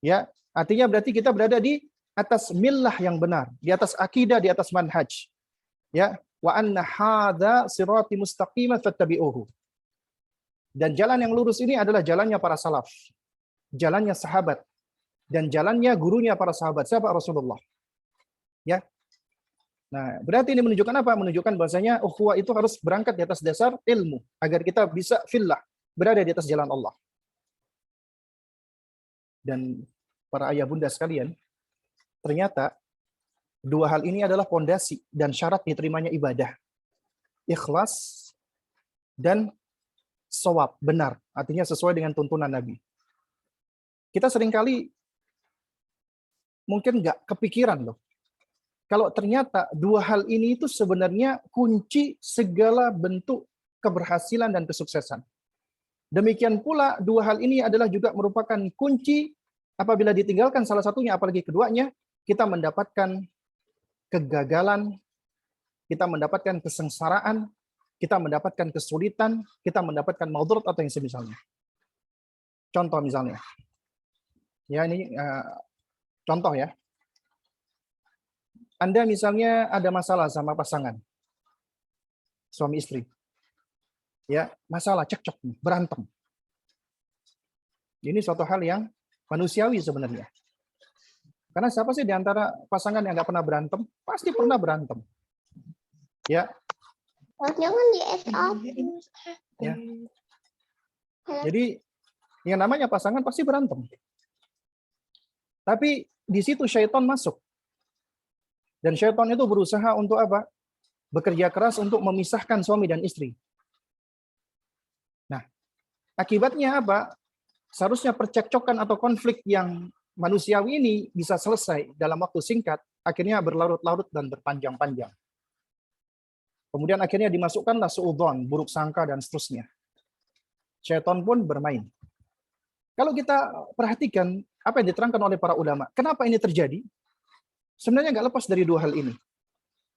[SPEAKER 1] Ya, artinya berarti kita berada di atas millah yang benar, di atas akidah, di atas manhaj. Ya, wa anna hadza sirati mustaqimah fattabi'uhu. Dan jalan yang lurus ini adalah jalannya para salaf, jalannya sahabat, dan jalannya gurunya para sahabat, siapa? Rasulullah. Ya. Nah, berarti ini menunjukkan apa? Menunjukkan bahwasanya ukhuwah itu harus berangkat di atas dasar ilmu agar kita bisa fillah, berada di atas jalan Allah. Dan para ayah bunda sekalian, ternyata dua hal ini adalah pondasi dan syarat diterimanya ibadah. Ikhlas dan shawab, benar. Artinya sesuai dengan tuntunan Nabi. Kita seringkali mungkin nggak kepikiran loh. Kalau ternyata dua hal ini itu sebenarnya kunci segala bentuk keberhasilan dan kesuksesan. Demikian pula dua hal ini adalah juga merupakan kunci apabila ditinggalkan salah satunya, apalagi keduanya, kita mendapatkan kegagalan, kita mendapatkan kesengsaraan, kita mendapatkan kesulitan, kita mendapatkan maudhurat atau yang semisalnya. Contoh misalnya. Ya, ini contoh ya. Anda misalnya ada masalah sama pasangan, suami istri. Ya, masalah, cekcok, berantem. Ini suatu hal yang manusiawi sebenarnya. Karena siapa sih di antara pasangan yang nggak pernah berantem? Pasti pernah berantem. Ya.
[SPEAKER 6] Jangan di up.
[SPEAKER 1] Ya. Jadi yang namanya pasangan pasti berantem. Tapi di situ syaitan masuk. Dan syaitan itu berusaha untuk apa? Bekerja keras untuk memisahkan suami dan istri. Nah, akibatnya apa? seharusnya percekcokan atau konflik yang manusiawi ini bisa selesai dalam waktu singkat, akhirnya berlarut-larut dan berpanjang-panjang. Kemudian akhirnya dimasukkanlah suudzon, buruk sangka, dan seterusnya. Syaitan pun bermain. Kalau kita perhatikan apa yang diterangkan oleh para ulama, kenapa ini terjadi? Sebenarnya nggak lepas dari dua hal ini.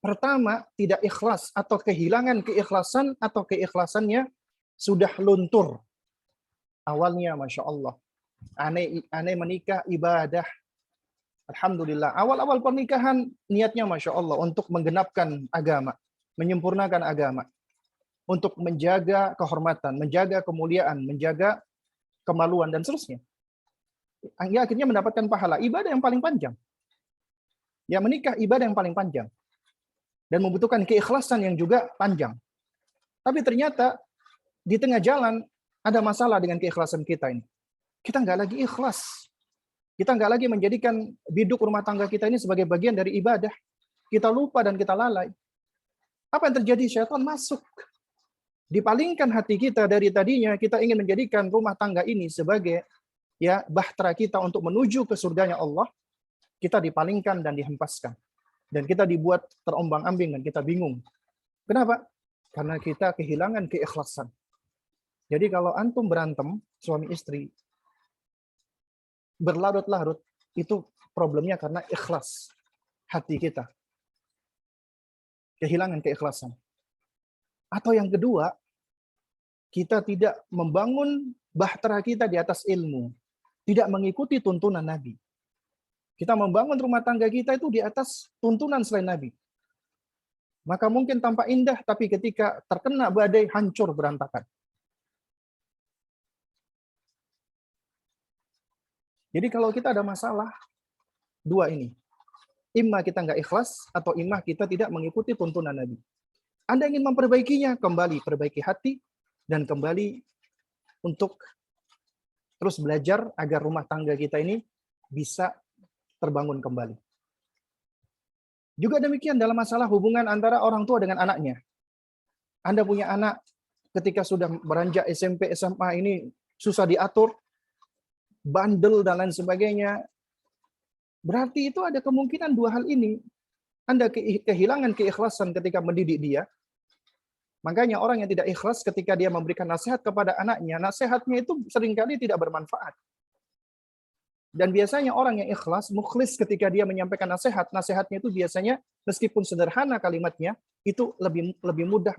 [SPEAKER 1] Pertama, tidak ikhlas atau kehilangan keikhlasan atau keikhlasannya sudah luntur. Awalnya, Masya Allah, aneh menikah ibadah. Alhamdulillah. Awal-awal pernikahan niatnya Masya Allah untuk menggenapkan agama, menyempurnakan agama, untuk menjaga kehormatan, menjaga kemuliaan, menjaga kemaluan, dan seterusnya. Ya, akhirnya mendapatkan pahala ibadah yang paling panjang. Ya, menikah ibadah yang paling panjang. Dan membutuhkan keikhlasan yang juga panjang. Tapi ternyata di tengah jalan ada masalah dengan keikhlasan kita ini. Kita nggak lagi ikhlas. Kita nggak lagi menjadikan biduk rumah tangga kita ini sebagai bagian dari ibadah. Kita lupa dan kita lalai. Apa yang terjadi? Syaitan masuk. Dipalingkan hati kita dari tadinya kita ingin menjadikan rumah tangga ini sebagai ya bahtera kita untuk menuju ke surganya Allah. Kita dipalingkan dan dihempaskan. Dan kita dibuat terombang-ambing dan kita bingung. Kenapa? Karena kita kehilangan keikhlasan. Jadi kalau antum berantem, suami istri, berlarut-larut, itu problemnya karena ikhlas hati kita. Kehilangan keikhlasan. Atau yang kedua, kita tidak membangun bahtera kita di atas ilmu. Tidak mengikuti tuntunan Nabi. Kita membangun rumah tangga kita itu di atas tuntunan selain Nabi. Maka mungkin tampak indah, tapi ketika terkena badai, hancur berantakan. Jadi kalau kita ada masalah, dua ini. Imma kita nggak ikhlas, atau imma kita tidak mengikuti tuntunan Nabi. Anda ingin memperbaikinya, kembali perbaiki hati, dan kembali untuk terus belajar agar rumah tangga kita ini bisa terbangun kembali. Juga demikian dalam masalah hubungan antara orang tua dengan anaknya. Anda punya anak ketika sudah beranjak SMP, SMA ini susah diatur, bandel dan lain sebagainya. Berarti itu ada kemungkinan dua hal ini. Anda kehilangan keikhlasan ketika mendidik dia. Makanya orang yang tidak ikhlas ketika dia memberikan nasihat kepada anaknya, nasihatnya itu seringkali tidak bermanfaat. Dan biasanya orang yang ikhlas, mukhlis ketika dia menyampaikan nasihat, nasihatnya itu biasanya meskipun sederhana kalimatnya, itu lebih mudah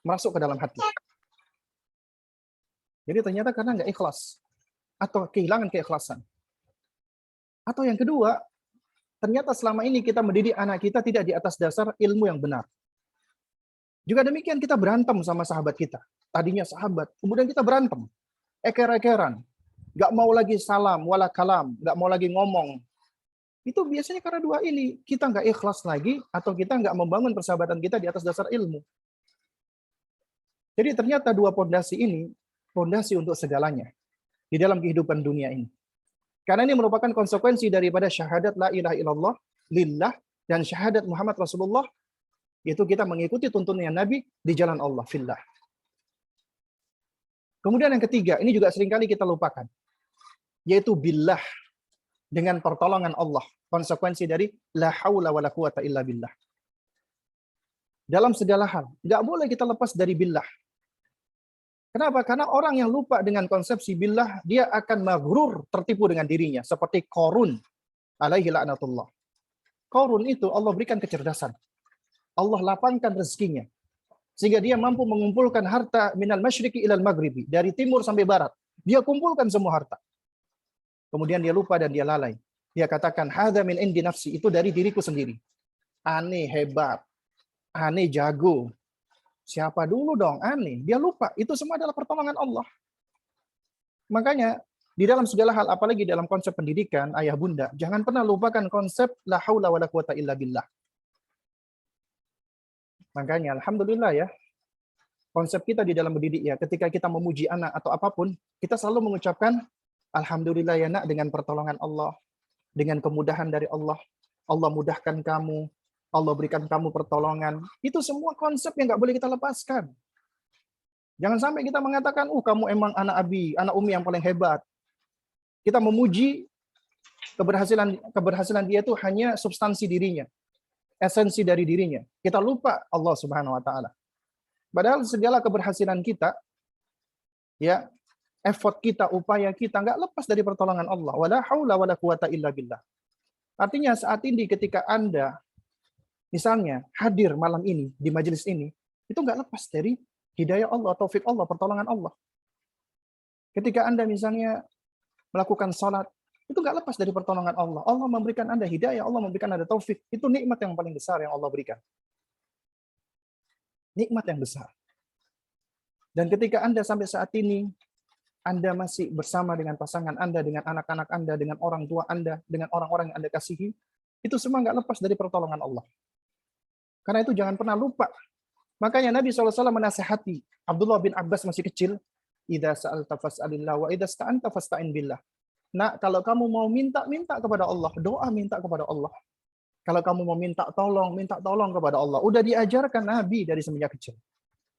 [SPEAKER 1] masuk ke dalam hati. Jadi ternyata karena nggak ikhlas atau kehilangan keikhlasan. Atau yang kedua, ternyata selama ini kita mendidik anak kita tidak di atas dasar ilmu yang benar. Juga demikian kita berantem sama sahabat kita. Tadinya sahabat, kemudian kita berantem. Eker-ekeran. Nggak mau lagi salam, wala kalam. Nggak mau lagi ngomong. Itu biasanya karena dua ini. Kita nggak ikhlas lagi, atau kita nggak membangun persahabatan kita di atas dasar ilmu. Jadi ternyata dua pondasi ini, pondasi untuk segalanya. Di dalam kehidupan dunia ini. Karena ini merupakan konsekuensi daripada syahadat la ilaha illallah, lillah, dan syahadat Muhammad Rasulullah, yaitu kita mengikuti tuntunan Nabi di jalan Allah, fillah. Kemudian yang ketiga, ini juga seringkali kita lupakan, yaitu billah, dengan pertolongan Allah. Konsekuensi dari la haula wa la quwata illa billah. Dalam segala hal, nggak boleh kita lepas dari billah. Kenapa? Karena orang yang lupa dengan konsepsi billah, dia akan maghrur, tertipu dengan dirinya. Seperti Qarun, alaihi la'natullah. Qarun itu Allah berikan kecerdasan. Allah lapangkan rezekinya. Sehingga dia mampu mengumpulkan harta minal masyriqi ilal maghribi. Dari timur sampai barat. Dia kumpulkan semua harta. Kemudian dia lupa dan dia lalai. Dia katakan, hadza min indi nafsi. Itu dari diriku sendiri. Aneh, hebat. Aneh, jago. Siapa dulu dong? Aneh. Dia lupa. Itu semua adalah pertolongan Allah. Makanya, di dalam segala hal, apalagi dalam konsep pendidikan, ayah bunda, jangan pernah lupakan konsep la haula wa la quwata illa billah. Makanya, alhamdulillah ya, konsep kita di dalam mendidik ya, ketika kita memuji anak atau apapun, kita selalu mengucapkan, alhamdulillah ya nak, dengan pertolongan Allah, dengan kemudahan dari Allah, Allah mudahkan kamu, Allah berikan kamu pertolongan. Itu semua konsep yang nggak boleh kita lepaskan. Jangan sampai kita mengatakan, kamu emang anak abi, anak umi yang paling hebat. Kita memuji keberhasilan dia itu hanya substansi dirinya, esensi dari dirinya. Kita lupa Allah Subhanahu wa taala. Padahal segala keberhasilan kita, ya, effort kita, upaya kita nggak lepas dari pertolongan Allah. Wala haula wala quwata illa billah. Artinya saat ini ketika Anda misalnya hadir malam ini di majelis ini, itu nggak lepas dari hidayah Allah, taufik Allah, pertolongan Allah. Ketika Anda misalnya melakukan sholat, itu nggak lepas dari pertolongan Allah. Allah memberikan Anda hidayah, Allah memberikan Anda taufik. Itu nikmat yang paling besar yang Allah berikan. Nikmat yang besar. Dan ketika Anda sampai saat ini, Anda masih bersama dengan pasangan Anda, dengan anak-anak Anda, dengan orang tua Anda, dengan orang-orang yang Anda kasihi, itu semua nggak lepas dari pertolongan Allah. Karena itu jangan pernah lupa. Makanya Nabi SAW menasihati Abdullah bin Abbas masih kecil, idza sa'alta fas'alillah wa idza sta'anta fasta'in billah. Nah, kalau kamu mau minta kepada Allah, doa minta kepada Allah. Kalau kamu mau minta tolong kepada Allah. Udah diajarkan Nabi dari semenjak kecil.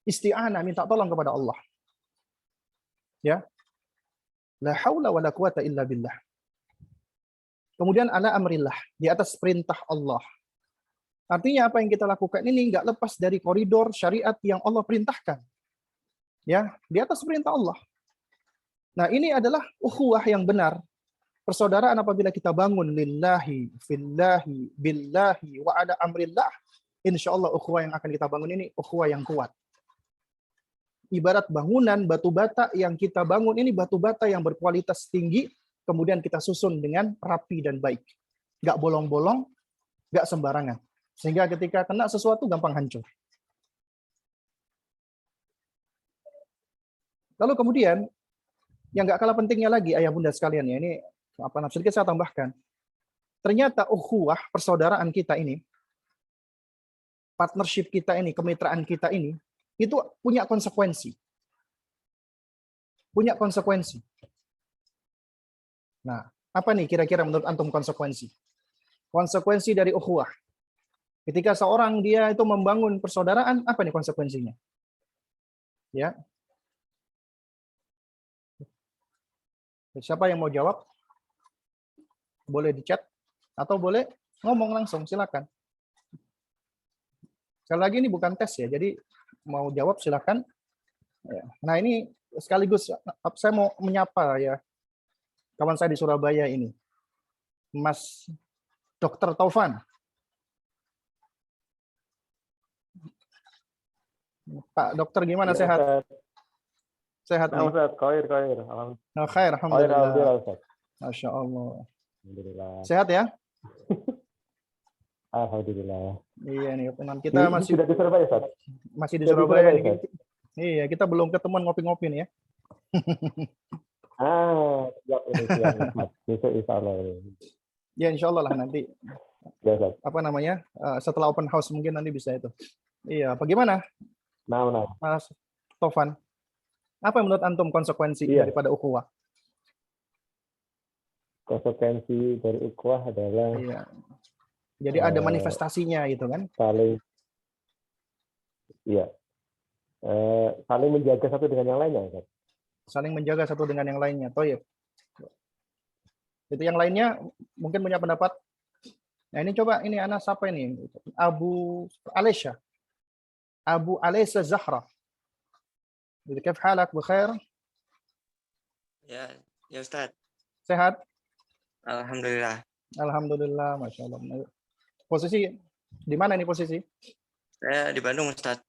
[SPEAKER 1] Isti'anah, minta tolong kepada Allah. Ya. La haula wala quwata illa billah. Kemudian ala amrillah, di atas perintah Allah. Artinya apa yang kita lakukan ini nggak lepas dari koridor syariat yang Allah perintahkan. Ya, di atas perintah Allah. Nah, ini adalah ukhuwah yang benar. Persaudaraan apabila kita bangun lillahi, fillahi, billahi, wa ala amrillah, insya Allah ukhuwah yang akan kita bangun ini ukhuwah yang kuat. Ibarat bangunan batu bata yang kita bangun ini batu bata yang berkualitas tinggi, kemudian kita susun dengan rapi dan baik. Nggak bolong-bolong, nggak sembarangan. Sehingga ketika kena sesuatu gampang hancur. Lalu kemudian, yang nggak kalah pentingnya lagi ayah bunda sekalian ya, ini sedikit saya tambahkan. Ternyata ukhuwah, persaudaraan kita ini, partnership kita ini, kemitraan kita ini, itu punya konsekuensi. Punya konsekuensi. Nah, apa nih kira-kira menurut antum konsekuensi? Konsekuensi dari ukhuwah. Ketika seorang dia itu membangun persaudaraan, apa nih konsekuensinya? Ya. Siapa yang mau jawab? Boleh di chat atau boleh ngomong langsung, silakan. Sekali lagi ini bukan tes ya, jadi mau jawab silakan. Nah ini sekaligus saya mau menyapa ya kawan saya di Surabaya ini, Mas Dr. Taufan. Pak Dokter gimana,
[SPEAKER 7] Ya,
[SPEAKER 1] sehat?
[SPEAKER 7] Ustaz.
[SPEAKER 1] Sehat nih?
[SPEAKER 7] Ustaz, khair.
[SPEAKER 1] Nah, khair, alhamdulillah.
[SPEAKER 7] Alhamdulillah, Ustaz.
[SPEAKER 1] Masya Allah.
[SPEAKER 7] Alhamdulillah.
[SPEAKER 1] Sehat ya?
[SPEAKER 7] Alhamdulillah.
[SPEAKER 1] Iya nih, teman kita masih
[SPEAKER 7] sudah di Surabaya, Ustaz.
[SPEAKER 1] masih di
[SPEAKER 7] sudah di
[SPEAKER 1] Surabaya
[SPEAKER 7] Surabaya,
[SPEAKER 1] nih. Iya, kita belum ketemuan ngopi-ngopi nih ya.
[SPEAKER 7] Siap ini siang, Ustaz. Besok insya Allah.
[SPEAKER 1] Ya insya Allah lah nanti.
[SPEAKER 7] Ya, Ustaz.
[SPEAKER 1] Apa namanya? Setelah open house mungkin nanti bisa itu. Iya, bagaimana
[SPEAKER 7] Nah.
[SPEAKER 1] Mas Taufan? Apa yang menurut antum konsekuensi
[SPEAKER 7] Iya.
[SPEAKER 1] daripada ukhuwah?
[SPEAKER 7] Konsekuensi dari ukhuwah adalah
[SPEAKER 1] Iya. Jadi ada manifestasinya gitu kan?
[SPEAKER 7] saling saling menjaga satu dengan yang lainnya, Ustaz.
[SPEAKER 1] Saling menjaga satu dengan yang lainnya. Toyib. Itu yang lainnya mungkin punya pendapat. Nah ini coba, ini anak siapa ini? Abu Alesha. Abu Alesha Zahra. Kif halak, bukhair?
[SPEAKER 3] Ya, ya Ustaz.
[SPEAKER 1] Sehat?
[SPEAKER 3] Alhamdulillah.
[SPEAKER 1] Alhamdulillah, Masya Allah. Posisi, di mana ini posisi?
[SPEAKER 3] Saya di Bandung, Ustaz.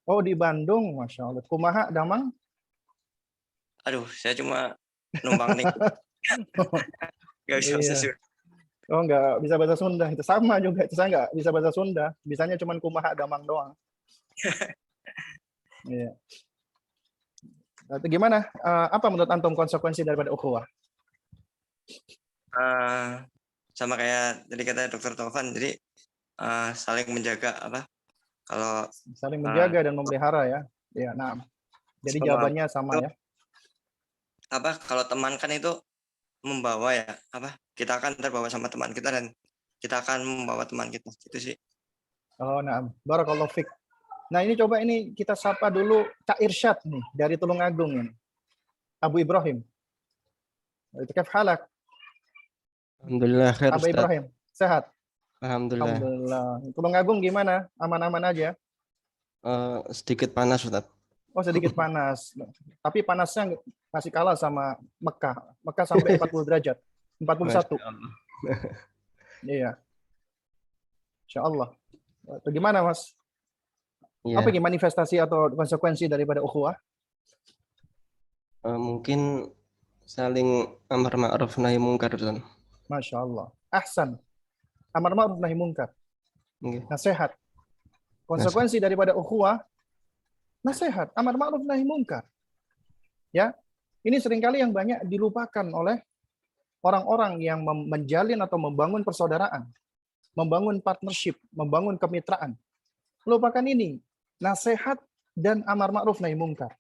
[SPEAKER 1] Oh, di Bandung, Masya Allah. Kumaha, Damang?
[SPEAKER 3] Aduh, saya cuma numpang nih. Gak bisa bahasa
[SPEAKER 1] Iya.
[SPEAKER 3] Sunda.
[SPEAKER 1] Oh, nggak bisa bahasa Sunda. Itu sama juga. Itu saya nggak bisa bahasa Sunda. Bisanya cuma kumaha, Damang doang. Iya. Itu gimana? Apa menurut antum konsekuensi daripada ukhuwah?
[SPEAKER 3] Sama kayak tadi kata Dr. Taufan, jadi saling menjaga apa? Kalau
[SPEAKER 1] Saling menjaga dan memelihara ya. Ya, nah. Jadi
[SPEAKER 3] Sama.
[SPEAKER 1] jawabannya sama ya.
[SPEAKER 3] apa? Kalau teman kan itu membawa ya, apa? Kita akan terbawa sama teman kita dan kita akan membawa teman kita. Itu sih.
[SPEAKER 1] Oh, nah. Barakallahu fiik. Nah, ini coba ini kita sapa dulu Kak Irsyad nih dari Tulungagung ini. Abu Ibrahim. Itu kif halak?
[SPEAKER 8] Alhamdulillah khair
[SPEAKER 1] Aba
[SPEAKER 8] Ustaz.
[SPEAKER 1] Ibrahim, sehat?
[SPEAKER 8] Alhamdulillah.
[SPEAKER 1] Alhamdulillah. Tulung Agung gimana? Aman-aman aja?
[SPEAKER 8] Sedikit panas Ustaz.
[SPEAKER 1] Oh, sedikit panas. Tapi panasnya masih kalah sama Mekah. Mekah sampai 40 derajat. 41. Iya. Insya Allah. Itu gimana, Mas?
[SPEAKER 8] Iya.
[SPEAKER 1] Apa manifestasi atau konsekuensi daripada ukhuwah?
[SPEAKER 8] Mungkin saling amar ma'ruf nahi mungkar Ustaz.
[SPEAKER 1] Masya Allah. Ahsan. Amar ma'ruf nahi munkar.
[SPEAKER 8] Nggih.
[SPEAKER 1] Nasihat. Konsekuensi daripada ukhuwah, nasihat. Amar ma'ruf nahi munkar. Ya. Ini seringkali yang banyak dilupakan oleh orang-orang yang menjalin atau membangun persaudaraan, membangun partnership, membangun kemitraan. Lupakan ini. Nasihat dan amar ma'ruf nahi munkar.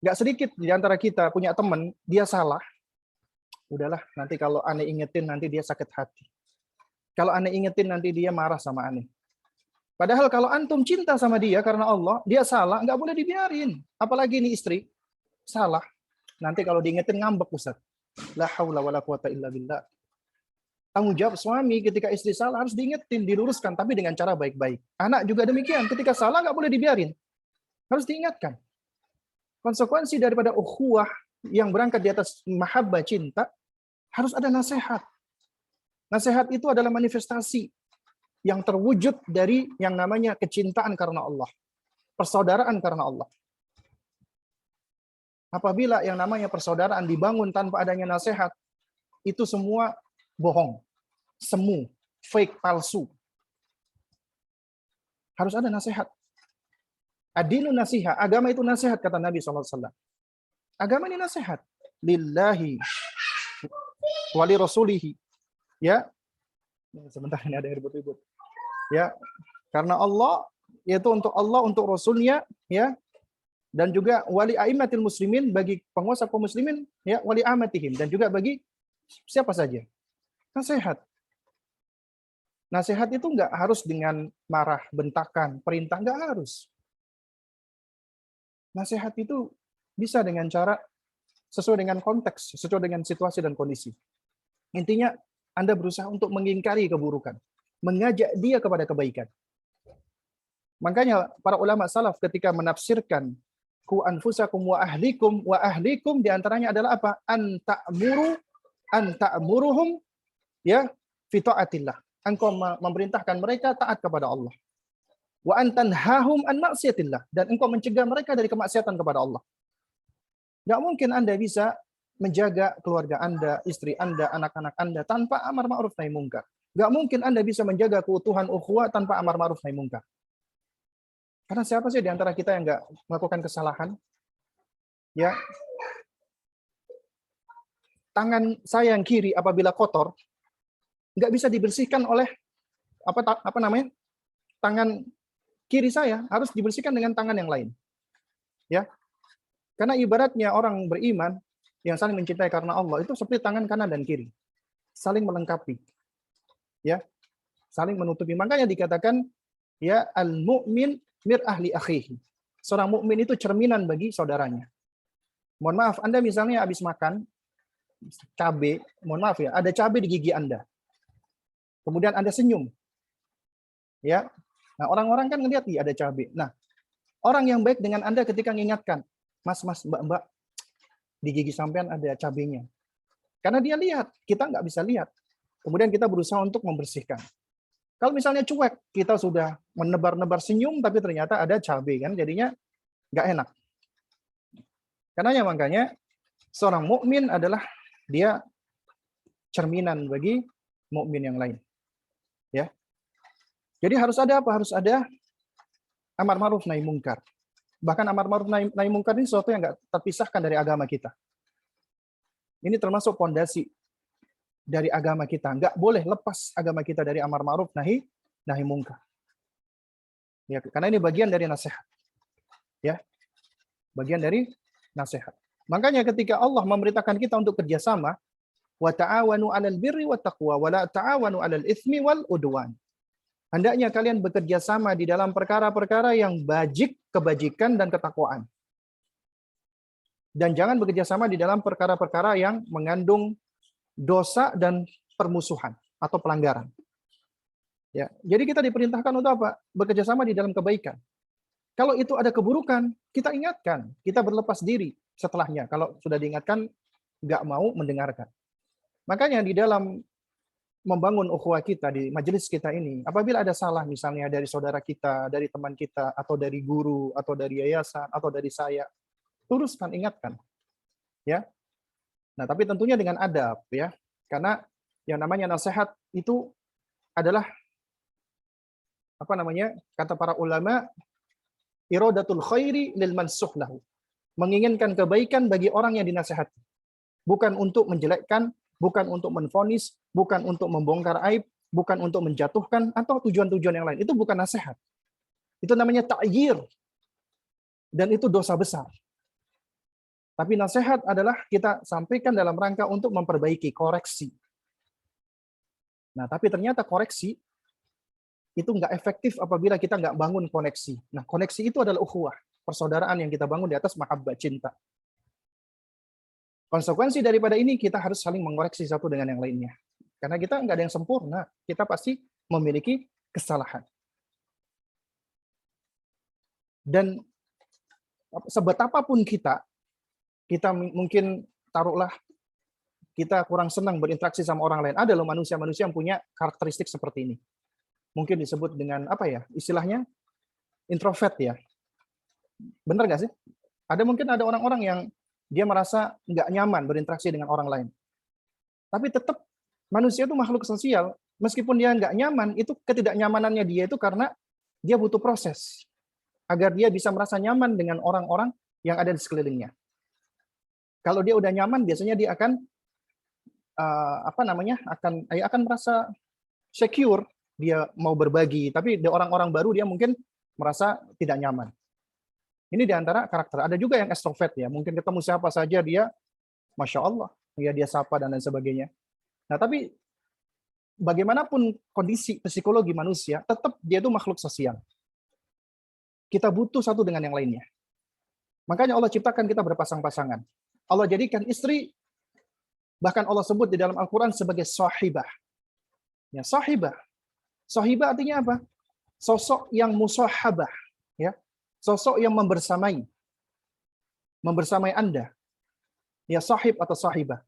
[SPEAKER 1] Gak sedikit di antara kita punya teman, dia salah. Udahlah, nanti kalau aneh ingetin nanti dia sakit hati. Kalau aneh ingetin nanti dia marah sama aneh. Padahal kalau antum cinta sama dia karena Allah, dia salah, nggak boleh dibiarin. Apalagi ini istri, salah. Nanti kalau diingetin ngambek Ustaz. La haula wala quwata illa billah. Tanggung jawab suami ketika istri salah harus diingetin, diluruskan, tapi dengan cara baik-baik. Anak juga demikian, ketika salah nggak boleh dibiarin. Harus diingatkan. Konsekuensi daripada ukhuwah yang berangkat di atas mahabbah cinta, harus ada nasihat. Nasihat itu adalah manifestasi yang terwujud dari yang namanya kecintaan karena Allah. Persaudaraan karena Allah. Apabila yang namanya persaudaraan dibangun tanpa adanya nasihat, itu semua bohong, semu, fake, palsu. Harus ada nasihat. Adinu nasihat, agama itu nasihat kata Nabi SAW. Agama ini nasihat. Lillahi wali rasulihi. Ya, sebentar ini ada ribut-ribut. Ya, karena Allah, yaitu untuk Allah, untuk Rasulnya, ya, dan juga wali aimatil muslimin, bagi penguasa kaum muslimin, ya, wali amatihim, dan juga bagi siapa saja. Nasihat. Nasihat itu enggak harus dengan marah, bentakan, perintah, enggak harus. Nasihat itu bisa dengan cara sesuai dengan konteks, sesuai dengan situasi dan kondisi. Intinya, Anda berusaha untuk mengingkari keburukan, mengajak dia kepada kebaikan. Makanya para ulama salaf ketika menafsirkan ku anfusakum wa ahlikum diantaranya adalah apa? An ta'muruhum ya fi ta'atillah. Engkau memerintahkan mereka taat kepada Allah. Wa an tanhahum an maksiatillah, dan engkau mencegah mereka dari kemaksiatan kepada Allah. Enggak mungkin Anda bisa menjaga keluarga Anda, istri Anda, anak-anak Anda tanpa amar ma'ruf nahi munkar. Enggak mungkin Anda bisa menjaga keutuhan ukhuwah tanpa amar ma'ruf nahi munkar. Karena siapa sih di antara kita yang enggak melakukan kesalahan? Ya. Tangan saya yang kiri apabila kotor enggak bisa dibersihkan oleh apa namanya? Tangan kiri saya harus dibersihkan dengan tangan yang lain. Ya. Karena ibaratnya orang beriman yang saling mencintai karena Allah itu seperti tangan kanan dan kiri, saling melengkapi, ya, saling menutupi. Makanya dikatakan ya al-mu'min mir'ah li akhihi. Seorang mukmin itu cerminan bagi saudaranya. Mohon maaf, Anda misalnya habis makan cabai, mohon maaf ya, ada cabai di gigi Anda. Kemudian Anda senyum. Ya. Nah, orang-orang kan ngelihat ada cabai. Nah, orang yang baik dengan Anda ketika mengingatkan, Mas, Mbak, di gigi sampean ada cabenya. Karena dia lihat, kita nggak bisa lihat. Kemudian kita berusaha untuk membersihkan. Kalau misalnya cuek, kita sudah menebar-nebar senyum, tapi ternyata ada cabai, kan? Jadinya nggak enak. Karenanya makanya seorang mukmin adalah dia cerminan bagi mukmin yang lain. Ya. Jadi harus ada apa? Harus ada amar ma'ruf nahi munkar. Bahkan amar ma'ruf nahi munkar ini sesuatu yang nggak terpisahkan dari agama kita. Ini termasuk fondasi dari agama kita. Nggak boleh lepas agama kita dari amar ma'ruf nahi munkar. Ya, karena ini bagian dari nasihat. Ya, bagian dari nasihat. Makanya ketika Allah memerintahkan kita untuk kerjasama, wa ta'awanu 'alal birri wat taqwa wa la ta'awanu 'alal itsmi wal udwan. Hendaknya kalian bekerja sama di dalam perkara-perkara yang kebajikan dan ketakwaan. Dan jangan bekerja sama di dalam perkara-perkara yang mengandung dosa dan permusuhan atau pelanggaran. Ya, jadi kita diperintahkan untuk apa? Bekerja sama di dalam kebaikan. Kalau itu ada keburukan, kita ingatkan, kita berlepas diri setelahnya. Kalau sudah diingatkan, nggak mau mendengarkan. Makanya di dalam membangun ukhuwah kita di majelis kita ini, apabila ada salah misalnya dari saudara kita, dari teman kita, atau dari guru, atau dari yayasan, atau dari saya, luruskan, ingatkan. Ya. Nah, tapi tentunya dengan adab, ya. Karena yang namanya nasihat itu adalah kata para ulama, iradatul khairi lil mansuh lahu. Menginginkan kebaikan bagi orang yang dinasihati. Bukan untuk menjelekkan, bukan untuk menvonis, bukan untuk membongkar aib, bukan untuk menjatuhkan, atau tujuan-tujuan yang lain. Itu bukan nasihat. Itu namanya ta'yir. Dan itu dosa besar. Tapi nasihat adalah kita sampaikan dalam rangka untuk memperbaiki, koreksi. Nah, tapi ternyata koreksi itu nggak efektif apabila kita nggak bangun koneksi. Nah, koneksi itu adalah ukhuwah, persaudaraan yang kita bangun di atas mahabbah, cinta. Konsekuensi daripada ini, kita harus saling mengoreksi satu dengan yang lainnya. Karena kita nggak ada yang sempurna, kita pasti memiliki kesalahan. Dan sebetapapun kita mungkin taruhlah kita kurang senang berinteraksi sama orang lain. Ada loh manusia-manusia yang punya karakteristik seperti ini. Mungkin disebut dengan istilahnya introvert ya. Benar nggak sih? Mungkin ada orang-orang yang dia merasa nggak nyaman berinteraksi dengan orang lain. Tapi tetap manusia itu makhluk sosial, meskipun dia nggak nyaman, itu ketidaknyamanannya dia itu karena dia butuh proses agar dia bisa merasa nyaman dengan orang-orang yang ada di sekelilingnya. Kalau dia udah nyaman, biasanya dia akan akan merasa secure. Dia mau berbagi, tapi orang-orang baru dia mungkin merasa tidak nyaman. Ini di antara karakter. Ada juga yang extrovert ya, mungkin ketemu siapa saja dia, Masya Allah, ya dia sapa dan lain sebagainya. Nah, tapi bagaimanapun kondisi psikologi manusia, tetap dia itu makhluk sosial. Kita butuh satu dengan yang lainnya. Makanya Allah ciptakan kita berpasang-pasangan. Allah jadikan istri, bahkan Allah sebut di dalam Al-Quran sebagai sahibah. Ya, sahibah. Sahibah artinya apa? Sosok yang musahabah, ya. Sosok yang membersamai Anda. Ya, sahib atau sahibah.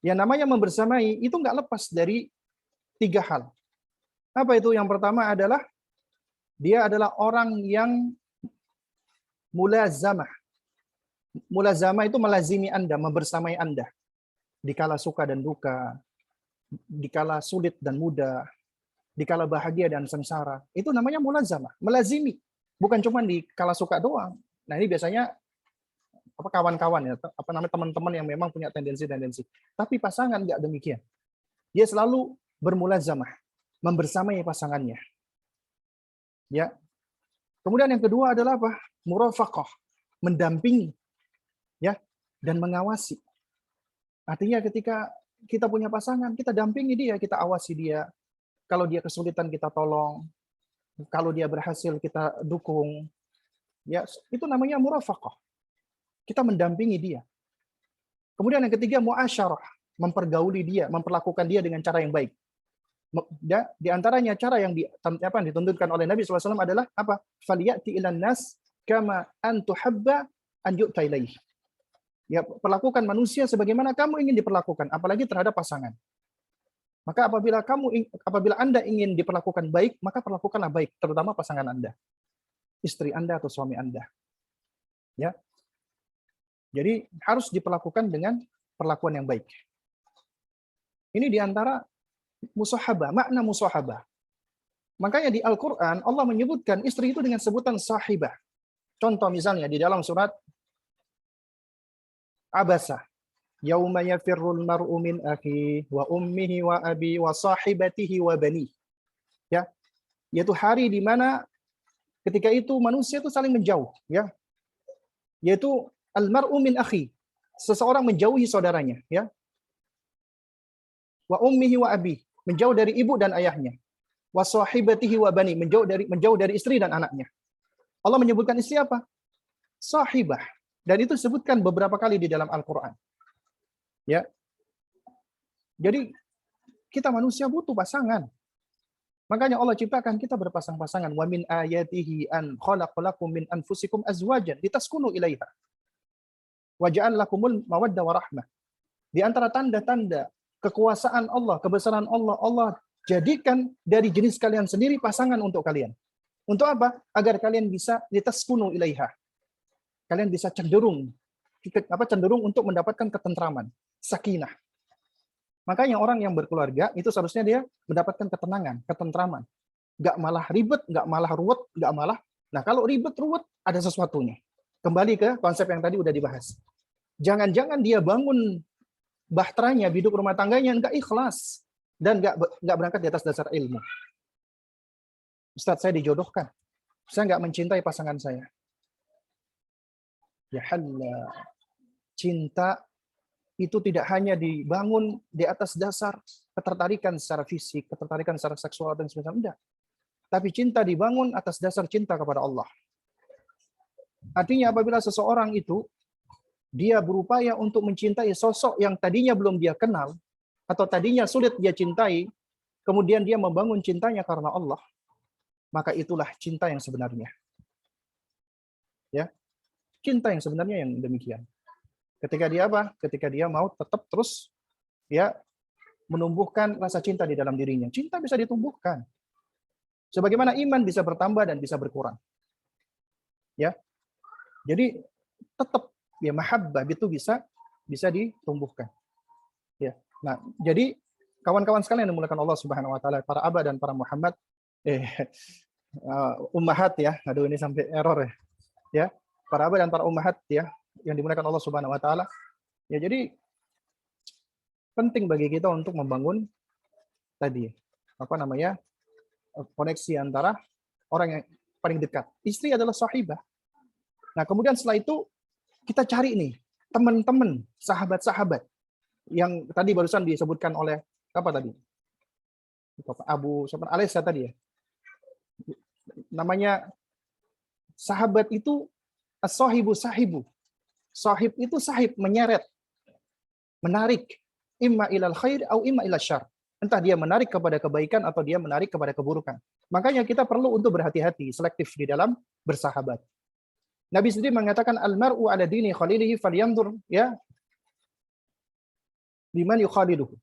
[SPEAKER 1] Yang namanya membersamai itu nggak lepas dari 3 hal. Apa itu? Yang pertama adalah dia adalah orang yang mulazamah. Mulazamah itu melazimi Anda, membersamai Anda. Dikala suka dan duka, dikala sulit dan mudah, dikala bahagia dan sengsara. Itu namanya mulazamah, melazimi. Bukan cuma di kala suka doang. Nah, ini biasanya kawan-kawan ya, teman-teman yang memang punya tendensi-tendensi. Tapi pasangan nggak demikian. Dia selalu bermulazamah, membersamai pasangannya. Ya. Kemudian yang kedua adalah apa? Murafaqah, mendampingi, ya, dan mengawasi. Artinya ketika kita punya pasangan, kita dampingi dia, kita awasi dia. Kalau dia kesulitan kita tolong, kalau dia berhasil kita dukung. Ya, itu namanya murafaqah. Kita mendampingi dia. Kemudian yang ketiga muasyarah, mempergauli dia, memperlakukan dia dengan cara yang baik. Ya, di antaranya cara yang dituntutkan oleh Nabi SAW adalah apa? Faliyati ilan nas kama antuhabba an yu'ta ilaih. Ya, perlakukan manusia sebagaimana kamu ingin diperlakukan, apalagi terhadap pasangan. Maka apabila Anda ingin diperlakukan baik, maka perlakukanlah baik, terutama pasangan Anda, istri Anda atau suami Anda. Ya. Jadi harus diperlakukan dengan perlakuan yang baik. Ini diantara musahabah, makna musahabah. Makanya di Al-Quran Allah menyebutkan istri itu dengan sebutan sahibah. Contoh misalnya di dalam surat Abasa. Yauma yafirrul mar'u min akhihi wa ummihi wa abi wa sahibatihi wa bani. Ya. Yaitu hari di mana ketika itu manusia itu saling menjauh, ya. Yaitu al-mar'u min akhi. Seseorang menjauhi saudaranya, ya. Wa ummihi wa abi, menjauh dari ibu dan ayahnya. Wa sahibatihi wa bani, menjauh dari istri dan anaknya. Allah menyebutkan istri apa? Sahibah. Dan itu disebutkan beberapa kali di dalam Al-Qur'an. Ya. Jadi kita manusia butuh pasangan. Makanya Allah ciptakan kita berpasang-pasangan. Wa min ayatihi an khalaqalakum min anfusikum azwajan litaskunu ilaiha. Wa ja'al lakumul mawaddah wa rahmah. Di antara tanda-tanda kekuasaan Allah, kebesaran Allah, Allah jadikan dari jenis kalian sendiri pasangan untuk kalian. Untuk apa? Agar kalian bisa litaskunu ilaiha. Kalian bisa cenderung untuk mendapatkan ketentraman, sakinah. Makanya orang yang berkeluarga itu seharusnya dia mendapatkan ketenangan, ketentraman. Nggak malah ribet, nggak malah ruwet, nggak malah. Nah kalau ribet, ruwet, ada sesuatunya. Kembali ke konsep yang tadi udah dibahas. Jangan-jangan dia bangun bahteranya, hidup rumah tangganya nggak ikhlas dan nggak berangkat di atas dasar ilmu. Ustadz, saya dijodohkan. Saya nggak mencintai pasangan saya. Ya Allah, cinta itu tidak hanya dibangun di atas dasar ketertarikan secara fisik, ketertarikan secara seksual dan sebagainya. Tapi cinta dibangun atas dasar cinta kepada Allah. Artinya apabila seseorang itu dia berupaya untuk mencintai sosok yang tadinya belum dia kenal atau tadinya sulit dia cintai, kemudian dia membangun cintanya karena Allah, maka itulah cinta yang sebenarnya. Ya. Cinta yang sebenarnya yang demikian. Ketika dia apa? Ketika dia mau tetap terus ya menumbuhkan rasa cinta di dalam dirinya. Cinta bisa ditumbuhkan. Sebagaimana iman bisa bertambah dan bisa berkurang. Ya. Jadi tetap ya mahabbah itu bisa ditumbuhkan. Ya. Nah, jadi kawan-kawan sekalian yang dimuliakan Allah Subhanahu wa taala, para aba dan para Muhammad ummahat ya. Aduh ini sampai error ya. Ya. Para aba dan para ummahat ya yang dimuliakan Allah Subhanahu wa taala. Ya, jadi penting bagi kita untuk membangun tadi koneksi antara orang yang paling dekat. Istri adalah sahibah. Nah, kemudian setelah itu kita cari nih teman-teman, sahabat-sahabat yang tadi barusan disebutkan oleh apa tadi? Abu Alesa tadi ya. Namanya sahabat itu as-sahibu sahibu. Sahib itu sahib, menyeret, menarik, imma ilal khair atau imma ilal syar. Entah dia menarik kepada kebaikan atau dia menarik kepada keburukan. Makanya kita perlu untuk berhati-hati, selektif di dalam bersahabat. Nabi sendiri mengatakan al-mar'u ala dini khalilihi falyanzur ya liman yukhaliluhu.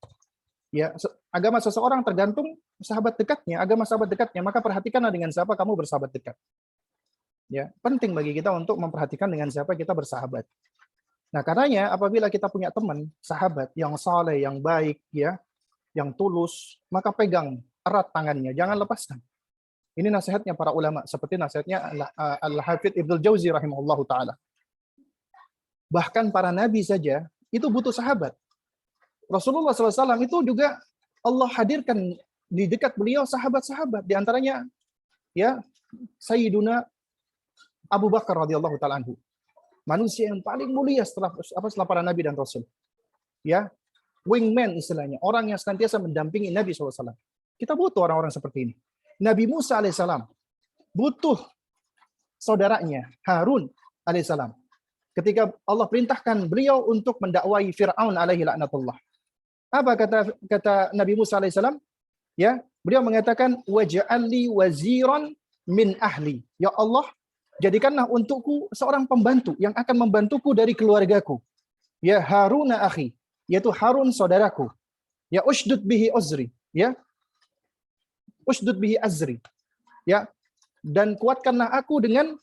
[SPEAKER 1] Ya, agama seseorang tergantung sahabat dekatnya, agama sahabat dekatnya, maka perhatikanlah dengan siapa kamu bersahabat dekat. Ya, penting bagi kita untuk memperhatikan dengan siapa kita bersahabat. Nah, karenanya apabila kita punya teman, sahabat yang saleh, yang baik, ya, yang tulus, maka pegang erat tangannya, jangan lepaskan. Ini nasihatnya para ulama, seperti nasihatnya Al-Hafidz Ibnul Jauzi rahimahullahu taala. Bahkan para nabi saja itu butuh sahabat. Rasulullah SAW itu juga Allah hadirkan di dekat beliau sahabat-sahabat, di antaranya ya Sayyiduna Abu Bakar radhiyallahu taala anhu. Manusia yang paling mulia setelah para nabi dan rasul. Ya, wingman istilahnya, orang yang senantiasa mendampingi Nabi SAW. Kita butuh orang-orang seperti ini. Nabi Musa alaihissalam butuh saudaranya Harun alaihissalam. Ketika Allah perintahkan beliau untuk mendakwai Fir'aun alaihi laknatullah. Apa kata Nabi Musa alaihissalam? Ya, beliau mengatakan waj'alli waziran min ahli. Ya Allah, jadikanlah untukku seorang pembantu yang akan membantuku dari keluargaku. Ya Haruna akhi, yaitu Harun saudaraku. Ya ushdud bihi uzri, ya. Ushdud bihi azri. Ya. Dan kuatkanlah aku dengan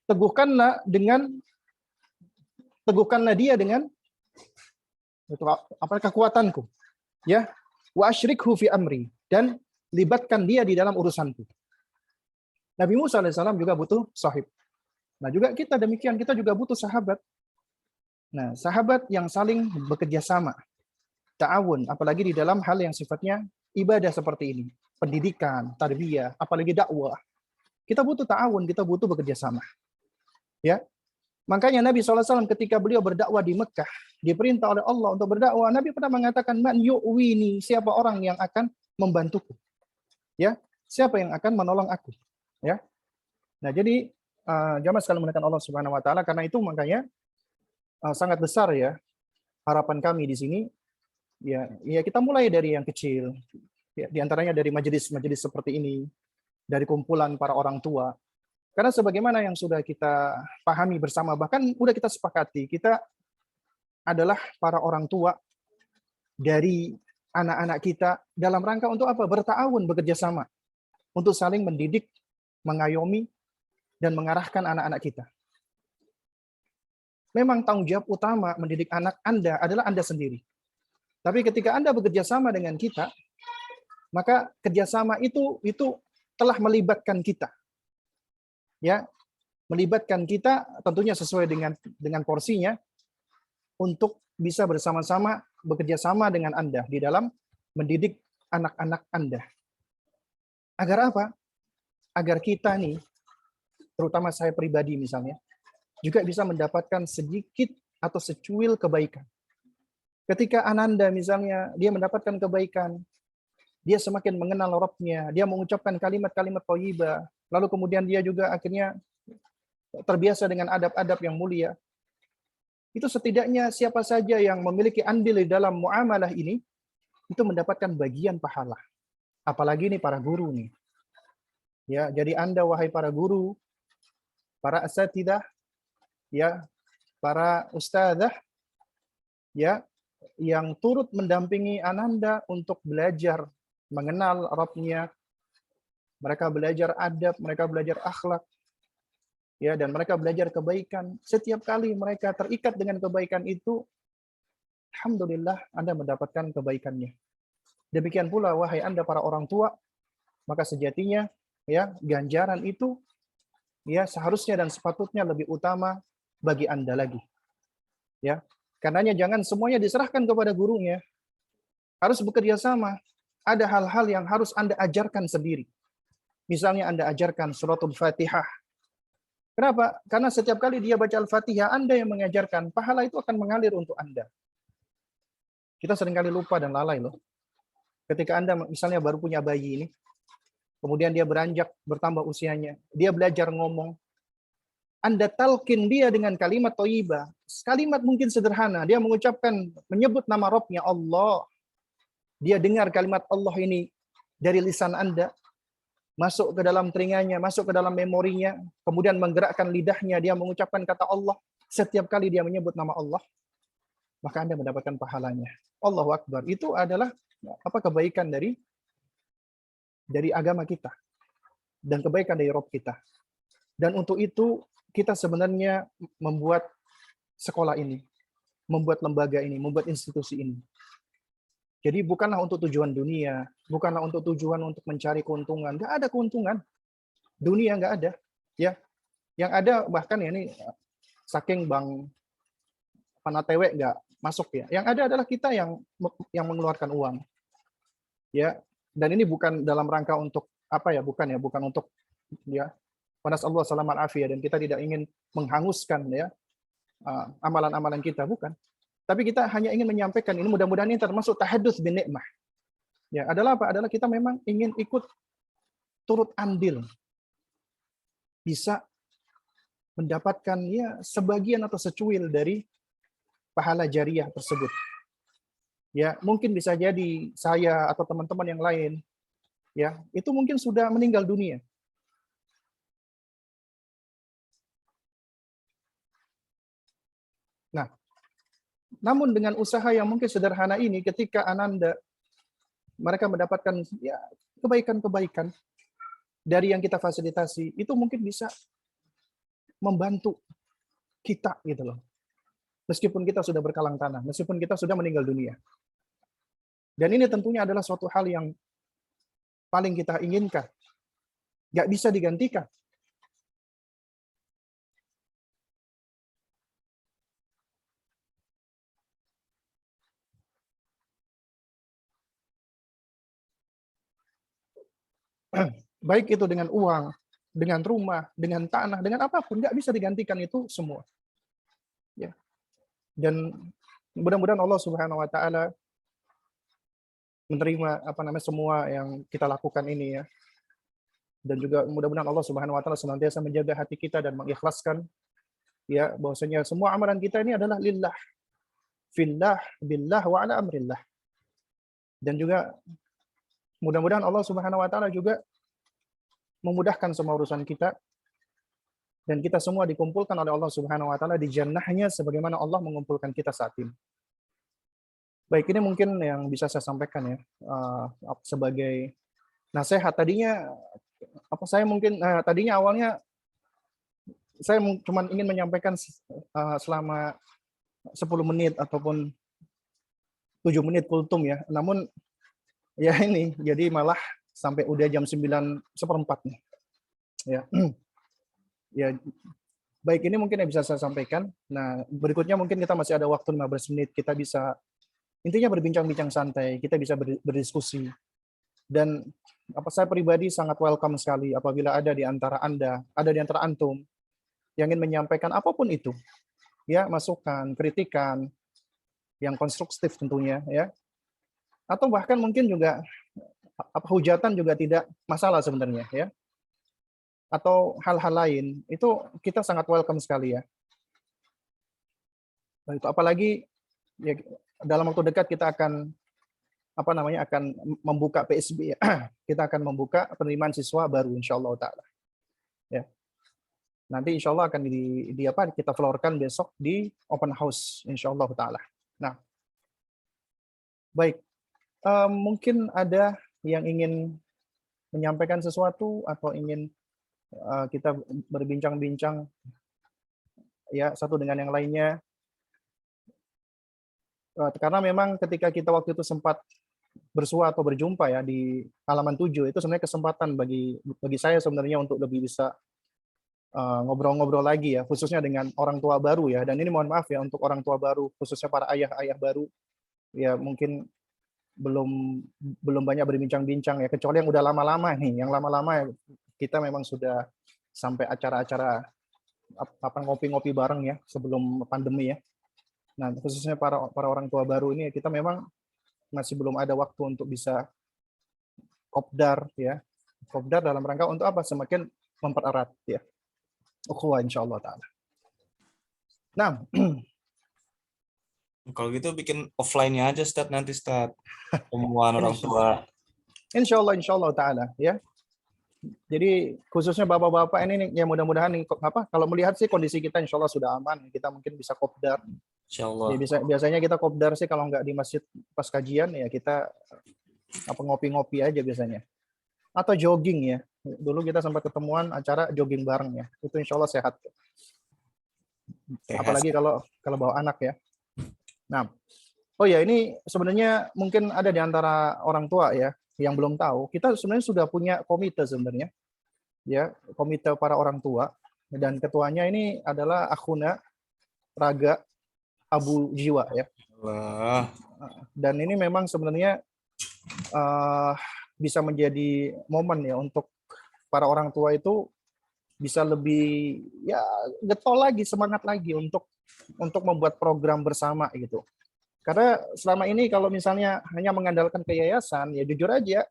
[SPEAKER 1] teguhkanlah dia dengan kekuatanku. Ya. Wa asyrikhu fi amri, dan libatkan dia di dalam urusanku. Nabi Musa alaihissalam juga butuh sahib. Nah, juga kita demikian, kita juga butuh sahabat. Nah, sahabat yang saling bekerja sama, ta'awun, apalagi di dalam hal yang sifatnya ibadah seperti ini, pendidikan, tarbiyah, apalagi dakwah. Kita butuh ta'awun, kita butuh bekerja sama. Ya. Makanya Nabi SAW ketika beliau berdakwah di Mekah, diperintah oleh Allah untuk berdakwah, Nabi pernah mengatakan, man yu'wini, siapa orang yang akan membantuku. Ya, siapa yang akan menolong aku. Ya. Nah, jadi jamaah sekalian menekan Allah Subhanahu wa taala, karena itu makanya sangat besar ya harapan kami di sini ya kita mulai dari yang kecil ya, di antaranya dari majelis-majelis seperti ini, dari kumpulan para orang tua. Karena sebagaimana yang sudah kita pahami bersama, bahkan udah kita sepakati, kita adalah para orang tua dari anak-anak kita dalam rangka untuk apa? Bertawun, bekerja sama untuk saling mendidik, mengayomi, dan mengarahkan anak-anak kita. Memang tanggung jawab utama mendidik anak Anda adalah Anda sendiri. Tapi ketika Anda bekerja sama dengan kita, maka kerjasama itu telah melibatkan kita. Ya, melibatkan kita tentunya sesuai dengan porsinya untuk bisa bersama-sama bekerja sama dengan Anda di dalam mendidik anak-anak Anda. Agar apa? Agar kita nih, terutama saya pribadi misalnya, juga bisa mendapatkan sedikit atau secuil kebaikan. Ketika Ananda misalnya, dia mendapatkan kebaikan, dia semakin mengenal Rabb-nya, dia mengucapkan kalimat-kalimat thayyibah, lalu kemudian dia juga akhirnya terbiasa dengan adab-adab yang mulia. Itu setidaknya siapa saja yang memiliki andil di dalam muamalah ini, itu mendapatkan bagian pahala. Apalagi nih para guru nih. Ya, jadi Anda wahai para guru, para asatidzah, ya, para ustadzah, ya, yang turut mendampingi Ananda untuk belajar mengenal Rabb-nya. Mereka belajar adab, mereka belajar akhlak, ya, dan mereka belajar kebaikan. Setiap kali mereka terikat dengan kebaikan itu, alhamdulillah Anda mendapatkan kebaikannya. Demikian pula wahai Anda para orang tua, maka sejatinya ya ganjaran itu ya seharusnya dan sepatutnya lebih utama bagi Anda lagi. Ya. Karenanya jangan semuanya diserahkan kepada gurunya. Harus bekerja sama. Ada hal-hal yang harus Anda ajarkan sendiri. Misalnya Anda ajarkan suratul Fatihah. Kenapa? Karena setiap kali dia baca Al-Fatihah, Anda yang mengajarkan, pahala itu akan mengalir untuk Anda. Kita seringkali lupa dan lalai loh. Ketika Anda misalnya baru punya bayi ini, kemudian dia beranjak, bertambah usianya, dia belajar ngomong, Anda talqin dia dengan kalimat thayyibah. Kalimat mungkin sederhana, dia mengucapkan, menyebut nama Rabb-nya Allah. Dia dengar kalimat Allah ini dari lisan Anda, masuk ke dalam telinganya, masuk ke dalam memorinya, kemudian menggerakkan lidahnya, dia mengucapkan kata Allah. Setiap kali dia menyebut nama Allah, maka Anda mendapatkan pahalanya. Allahu Akbar. Itu adalah kebaikan dari agama kita dan kebaikan dari Rabb kita. Dan untuk itu kita sebenarnya membuat sekolah ini, membuat lembaga ini, membuat institusi ini. Jadi bukanlah untuk tujuan dunia, bukanlah untuk tujuan untuk mencari keuntungan. Nggak ada keuntungan. Dunia nggak ada. Ya, yang ada bahkan ya ini saking Bang Panatewe nggak masuk ya. Yang ada adalah kita yang mengeluarkan uang. Ya, dan ini bukan dalam rangka untuk apa ya, bukan untuk ya Allah salamat afiyah, dan kita tidak ingin menghanguskan ya amalan-amalan kita, bukan. Tapi kita hanya ingin menyampaikan ini, mudah-mudahan ini termasuk tahadduts bin nikmah. Ya, adalah apa? Adalah kita memang ingin ikut turut andil. Bisa mendapatkan ya sebagian atau secuil dari pahala jariah tersebut. Ya, mungkin bisa jadi saya atau teman-teman yang lain ya, itu mungkin sudah meninggal dunia. Nah, namun dengan usaha yang mungkin sederhana ini, ketika Ananda mereka mendapatkan ya kebaikan-kebaikan dari yang kita fasilitasi, itu mungkin bisa membantu kita gitu loh. Meskipun kita sudah berkalang tanah, meskipun kita sudah meninggal dunia. Dan ini tentunya adalah suatu hal yang paling kita inginkan. Nggak bisa digantikan. Baik itu dengan uang, dengan rumah, dengan tanah, dengan apapun, nggak bisa digantikan itu semua. Ya. Dan mudah-mudahan Allah Subhanahu wa taala menerima semua yang kita lakukan ini ya. Dan juga mudah-mudahan Allah Subhanahu wa taala senantiasa menjaga hati kita dan mengikhlaskan ya bahwasanya semua amalan kita ini adalah lillah, fillah, billah wa ala amrillah. Dan juga mudah-mudahan Allah Subhanahu wa taala juga memudahkan semua urusan kita dan kita semua dikumpulkan oleh Allah Subhanahu wa taala di jannahnya sebagaimana Allah mengumpulkan kita saat ini. Baik, ini mungkin yang bisa saya sampaikan ya sebagai nasihat. Tadinya tadinya awalnya saya cuma ingin menyampaikan selama 10 menit ataupun 7 menit kultum ya. Namun ya ini jadi malah sampai udah jam 9:04 nih. Ya. Ya. Baik, ini mungkin yang bisa saya sampaikan. Nah, berikutnya mungkin kita masih ada waktu 15 menit, kita bisa intinya berbincang-bincang santai, kita bisa berdiskusi. Dan saya pribadi sangat welcome sekali apabila ada di antara Anda, ada di antara antum yang ingin menyampaikan apapun itu. Ya, masukan, kritikan yang konstruktif tentunya ya. Atau bahkan mungkin juga hujatan juga tidak masalah sebenarnya ya. Atau hal-hal lain, itu kita sangat welcome sekali ya. Nah, itu apalagi ya, dalam waktu dekat kita akan akan membuka PSB ya. Kita akan membuka penerimaan siswa baru insyaallah taala. Ya. Nanti insyaallah akan kita florkan besok di open house insyaallah taala. Nah. Baik. Mungkin ada yang ingin menyampaikan sesuatu atau ingin kita berbincang-bincang ya satu dengan yang lainnya. Karena memang ketika kita waktu itu sempat bersua atau berjumpa ya di halaman 7 itu sebenarnya kesempatan bagi saya sebenarnya untuk lebih bisa ngobrol-ngobrol lagi ya, khususnya dengan orang tua baru ya. Dan ini mohon maaf ya untuk orang tua baru, khususnya para ayah-ayah baru ya mungkin belum banyak berbincang-bincang ya, kecuali yang udah lama-lama nih. Yang lama-lama ya, kita memang sudah sampai acara-acara ngopi-ngopi bareng ya sebelum pandemi ya. Nah, khususnya para orang tua baru ini kita memang masih belum ada waktu untuk bisa kopdar ya. Kopdar dalam rangka untuk apa? Semakin mempererat ya. Ukhuwah insyaallah taala. Nah,
[SPEAKER 2] kalau gitu bikin offline-nya aja nanti temuan orang tua.
[SPEAKER 1] Insyaallah taala ya. Jadi khususnya bapak-bapak ini nih, ya mudah-mudahan nih kalau melihat sih kondisi kita insyaallah sudah aman, kita mungkin bisa kopdar.
[SPEAKER 2] Insyaallah.
[SPEAKER 1] Ya, biasanya kita kopdar sih kalau nggak di masjid pas kajian ya kita ngopi-ngopi aja biasanya. Atau jogging ya. Dulu kita sempat ketemuan acara jogging bareng ya. Itu insyaallah sehat. Apalagi kalau bawa anak ya. Nah, oh ya ini sebenarnya mungkin ada di antara orang tua ya yang belum tahu. Kita sebenarnya sudah punya komite sebenarnya. Ya, komite para orang tua dan ketuanya ini adalah Akhuna Raga Abu Jiwa ya. Dan ini memang sebenarnya bisa menjadi momen ya untuk para orang tua itu bisa lebih ya getol lagi, semangat lagi untuk membuat program bersama gitu. Karena selama ini kalau misalnya hanya mengandalkan ke yayasan, ya jujur aja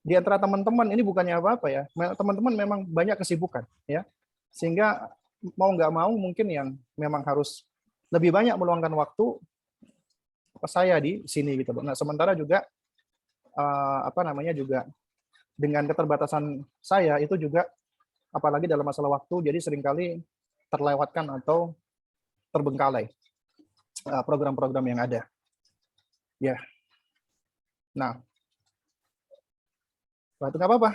[SPEAKER 1] di antara teman-teman ini bukannya apa-apa ya. Teman-teman memang banyak kesibukan ya. Sehingga mau nggak mau mungkin yang memang harus lebih banyak meluangkan waktu saya di sini gitu. Nah, sementara juga juga dengan keterbatasan saya itu juga apalagi dalam masalah waktu jadi seringkali terlewatkan atau terbengkalai program-program yang ada. Ya. Nah. Itu nggak apa-apa.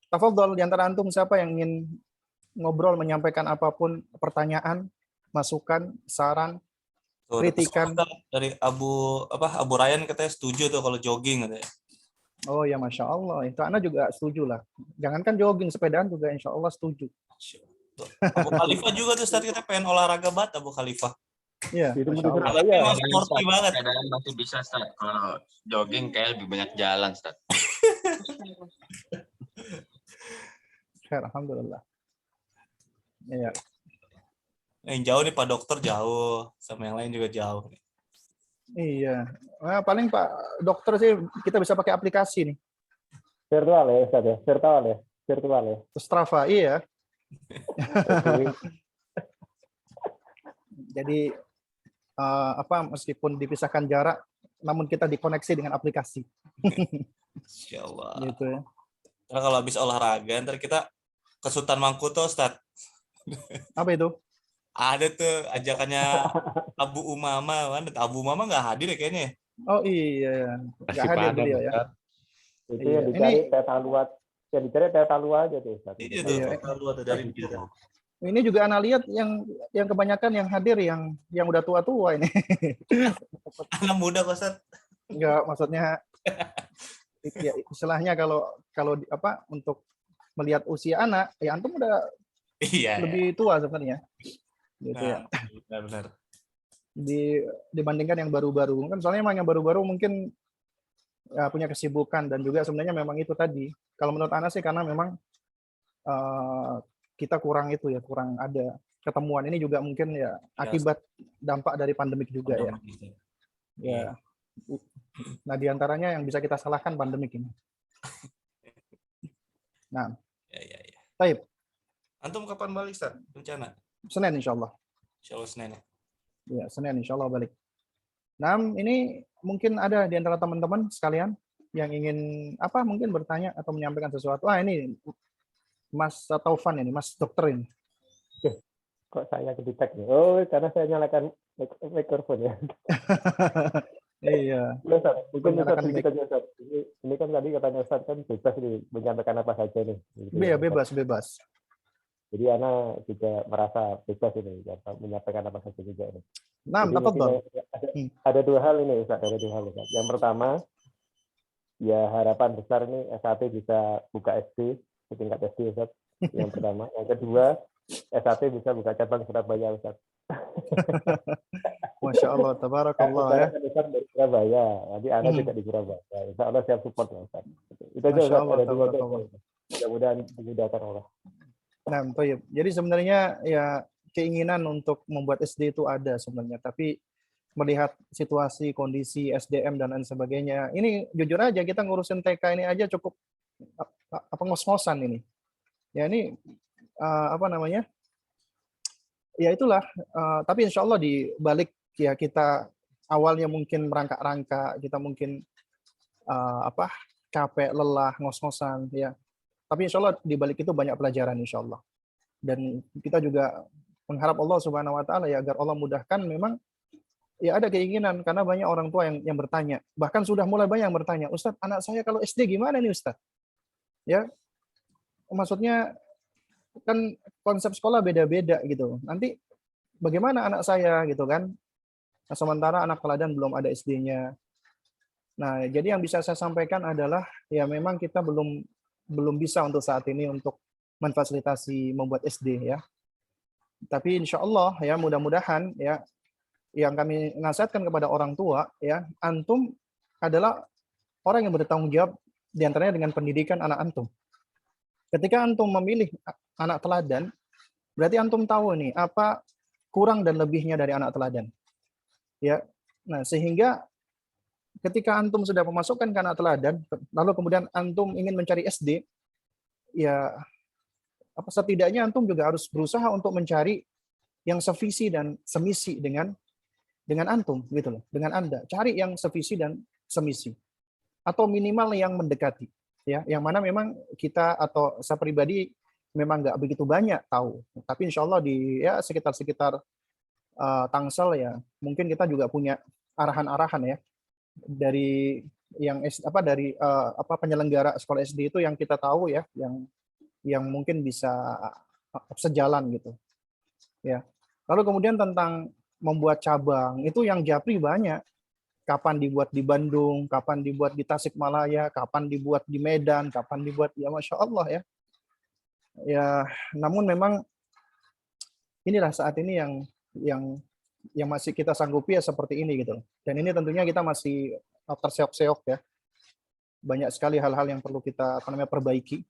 [SPEAKER 1] Tafadhol di antara antum siapa yang ingin ngobrol menyampaikan apapun, pertanyaan, masukan, saran, kritikan.
[SPEAKER 2] Dari Abu Ryan katanya setuju tuh kalau jogging katanya.
[SPEAKER 1] Oh ya Masya Allah, itu Ana juga setuju lah. Jangankan jogging, sepedaan juga Insya Allah setuju.
[SPEAKER 2] Abu Khalifah juga tuh Ustaz, kita pengen olahraga banget Abu Khalifah.
[SPEAKER 1] Iya.
[SPEAKER 2] Memang sporty banget.
[SPEAKER 5] Sepedaan masih bisa Ustaz. Kalau jogging kayak lebih banyak jalan Ustaz.
[SPEAKER 1] Alhamdulillah. Iya.
[SPEAKER 2] Yang jauh nih Pak Dokter jauh, sama yang lain juga jauh.
[SPEAKER 1] Iya. Nah, paling Pak Dokter sih kita bisa pakai aplikasi nih.
[SPEAKER 7] Virtual ya Ustaz ya, virtual ya, virtual ya.
[SPEAKER 1] Strava, iya.
[SPEAKER 7] Oke.
[SPEAKER 1] Jadi meskipun dipisahkan jarak, namun kita dikoneksi dengan aplikasi.
[SPEAKER 2] Insya Allah.
[SPEAKER 1] Gitu ya.
[SPEAKER 2] Ntar kalau habis olahraga, ntar kita ke Sultan Mangkuto, Ustaz.
[SPEAKER 1] Apa itu?
[SPEAKER 2] Ada tuh ajakannya Abu Umama, kan? Abu Umama nggak hadir ya kayaknya.
[SPEAKER 1] Oh iya, nggak
[SPEAKER 4] Nasi
[SPEAKER 1] hadir
[SPEAKER 4] padang,
[SPEAKER 1] beliau ya.
[SPEAKER 4] Ustaz.
[SPEAKER 7] Itu
[SPEAKER 1] Iya.
[SPEAKER 7] yang dicari teta luar, yang dicari teta luar aja tuh Ustaz.
[SPEAKER 2] Iya tuh,
[SPEAKER 1] Iya.
[SPEAKER 2] kalau ada dari dia.
[SPEAKER 1] Ini juga anak lihat yang kebanyakan yang hadir yang udah tua-tua ini.
[SPEAKER 2] Anak muda kok, Ustaz.
[SPEAKER 1] Enggak, maksudnya ya, istilahnya kalau untuk melihat usia anak, ya antum udah
[SPEAKER 2] Iya.
[SPEAKER 1] lebih tua sebenarnya. Gitu ya.
[SPEAKER 2] Nah, benar.
[SPEAKER 1] Dibandingkan yang baru-baru. Kan soalnya emang yang baru-baru mungkin ya, punya kesibukan dan juga sebenarnya memang itu tadi. Kalau menurut Ana sih karena memang kita kurang ada ketemuan. Ini juga mungkin ya akibat dampak dari pandemik juga ya. Ya. Nah, diantaranya yang bisa kita salahkan pandemik ini. Nah,
[SPEAKER 2] Ya.
[SPEAKER 1] baik.
[SPEAKER 2] Antum kapan balik, Ustaz? Rencana?
[SPEAKER 1] Senin insya Allah.
[SPEAKER 2] Insya Allah Senin ya.
[SPEAKER 1] Ya, Senin insya Allah balik. Nah, ini mungkin ada di antara teman-teman sekalian yang ingin mungkin bertanya atau menyampaikan sesuatu. Ini Mas Taufan ini, Mas dokter ini.
[SPEAKER 7] Kok saya kedetek nih? Oh, karena saya nyalakan mikrofon ya.
[SPEAKER 1] Iya.
[SPEAKER 7] Ustaz, mungkin Ustaz
[SPEAKER 1] Menyalakan
[SPEAKER 7] sedikit aja Ustaz. Ini kan tadi katanya Ustaz kan bebas nih menyampaikan apa saja nih. Gitu ya, Ustaz.
[SPEAKER 1] Bebas.
[SPEAKER 7] Jadi Ana juga merasa bebas ini menyampaikan apa saja juga ini.
[SPEAKER 1] Nah,
[SPEAKER 7] Jadi
[SPEAKER 1] dapat
[SPEAKER 7] mungkin
[SPEAKER 1] dong.
[SPEAKER 7] ada dua hal ini Ustaz, ada dua hal Ustaz. Yang pertama, ya harapan besar nih S1 bisa buka SD, setingkat SD Ustaz. Yang pertama. Yang kedua, S1 bisa buka cabang Surabaya Ustaz.
[SPEAKER 1] Masya Allah, tabarakallah ya.
[SPEAKER 7] Ustaz dari Surabaya, nanti Ana juga di Surabaya. Insya Allah siap support ya Ustaz. Itu aja Ustaz, ada dua hal. Mudah-mudahan dimudahkan Allah.
[SPEAKER 1] Nah, baik. Jadi sebenarnya ya keinginan untuk membuat SD itu ada sebenarnya, tapi melihat situasi, kondisi SDM dan lain sebagainya, ini jujur aja kita ngurusin TK ini aja cukup ngos-ngosan ini. Ya ini ya itulah. Tapi insya Allah di balik ya kita awalnya mungkin merangkak-rangkak, kita mungkin capek, lelah, ngos-ngosan ya. Tapi insya Allah di balik itu banyak pelajaran insya Allah. Dan kita juga mengharap Allah Subhanahu Wa Taala ya agar Allah mudahkan. Memang ya ada keinginan karena banyak orang tua yang bertanya. Bahkan sudah mulai banyak yang bertanya, Ustadz, anak saya kalau SD gimana nih Ustadz? Ya, maksudnya kan konsep sekolah beda-beda gitu. Nanti bagaimana anak saya gitu kan? Nah, sementara anak teladan belum ada SD-nya. Nah, jadi yang bisa saya sampaikan adalah ya memang kita belum bisa untuk saat ini untuk memfasilitasi membuat SD ya. Tapi insya Allah ya mudah-mudahan ya yang kami nasihatkan kepada orang tua ya, antum adalah orang yang bertanggung jawab diantaranya dengan pendidikan anak antum. Ketika antum memilih anak teladan, berarti antum tahu nih apa kurang dan lebihnya dari anak teladan. Ya. Nah, sehingga ketika antum sudah memasukkan ke anak teladan, lalu kemudian antum ingin mencari SD, ya setidaknya antum juga harus berusaha untuk mencari yang sevisi dan semisi dengan antum gitu loh, dengan Anda. Cari yang sevisi dan semisi. Atau minimal yang mendekati. Ya, yang mana memang kita atau saya pribadi memang nggak begitu banyak tahu. Tapi insya Allah di ya sekitar Tangsel ya, mungkin kita juga punya arahan-arahan ya dari yang penyelenggara sekolah SD itu yang kita tahu ya, yang mungkin bisa sejalan gitu. Ya. Lalu kemudian tentang membuat cabang, itu yang japri banyak. Kapan dibuat di Bandung, kapan dibuat di Tasikmalaya, kapan dibuat di Medan, kapan dibuat ya Masya Allah ya. Ya, namun memang inilah saat ini yang masih kita sanggupi ya seperti ini gitu. Dan ini tentunya kita masih terseok-seok ya. Banyak sekali hal-hal yang perlu kita perbaiki.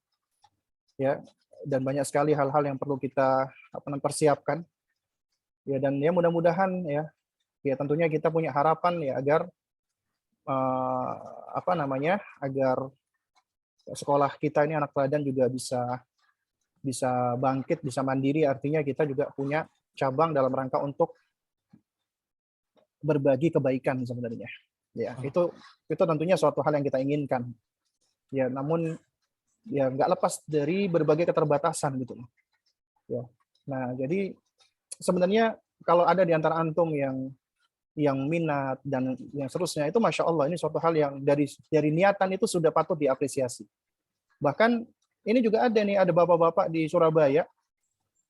[SPEAKER 1] Ya, dan banyak sekali hal-hal yang perlu kita persiapkan. Ya, dan ya mudah-mudahan ya tentunya kita punya harapan ya agar agar sekolah kita ini anak teladan juga bisa bangkit, bisa mandiri, artinya kita juga punya cabang dalam rangka untuk berbagi kebaikan sebenarnya. Ya, itu tentunya suatu hal yang kita inginkan. Ya, namun ya nggak lepas dari berbagai keterbatasan gitu loh. Ya. Nah, jadi sebenarnya kalau ada di antara antum yang minat dan yang seterusnya, itu masya Allah, ini suatu hal yang dari niatan itu sudah patut diapresiasi. Bahkan ini juga ada bapak-bapak di Surabaya,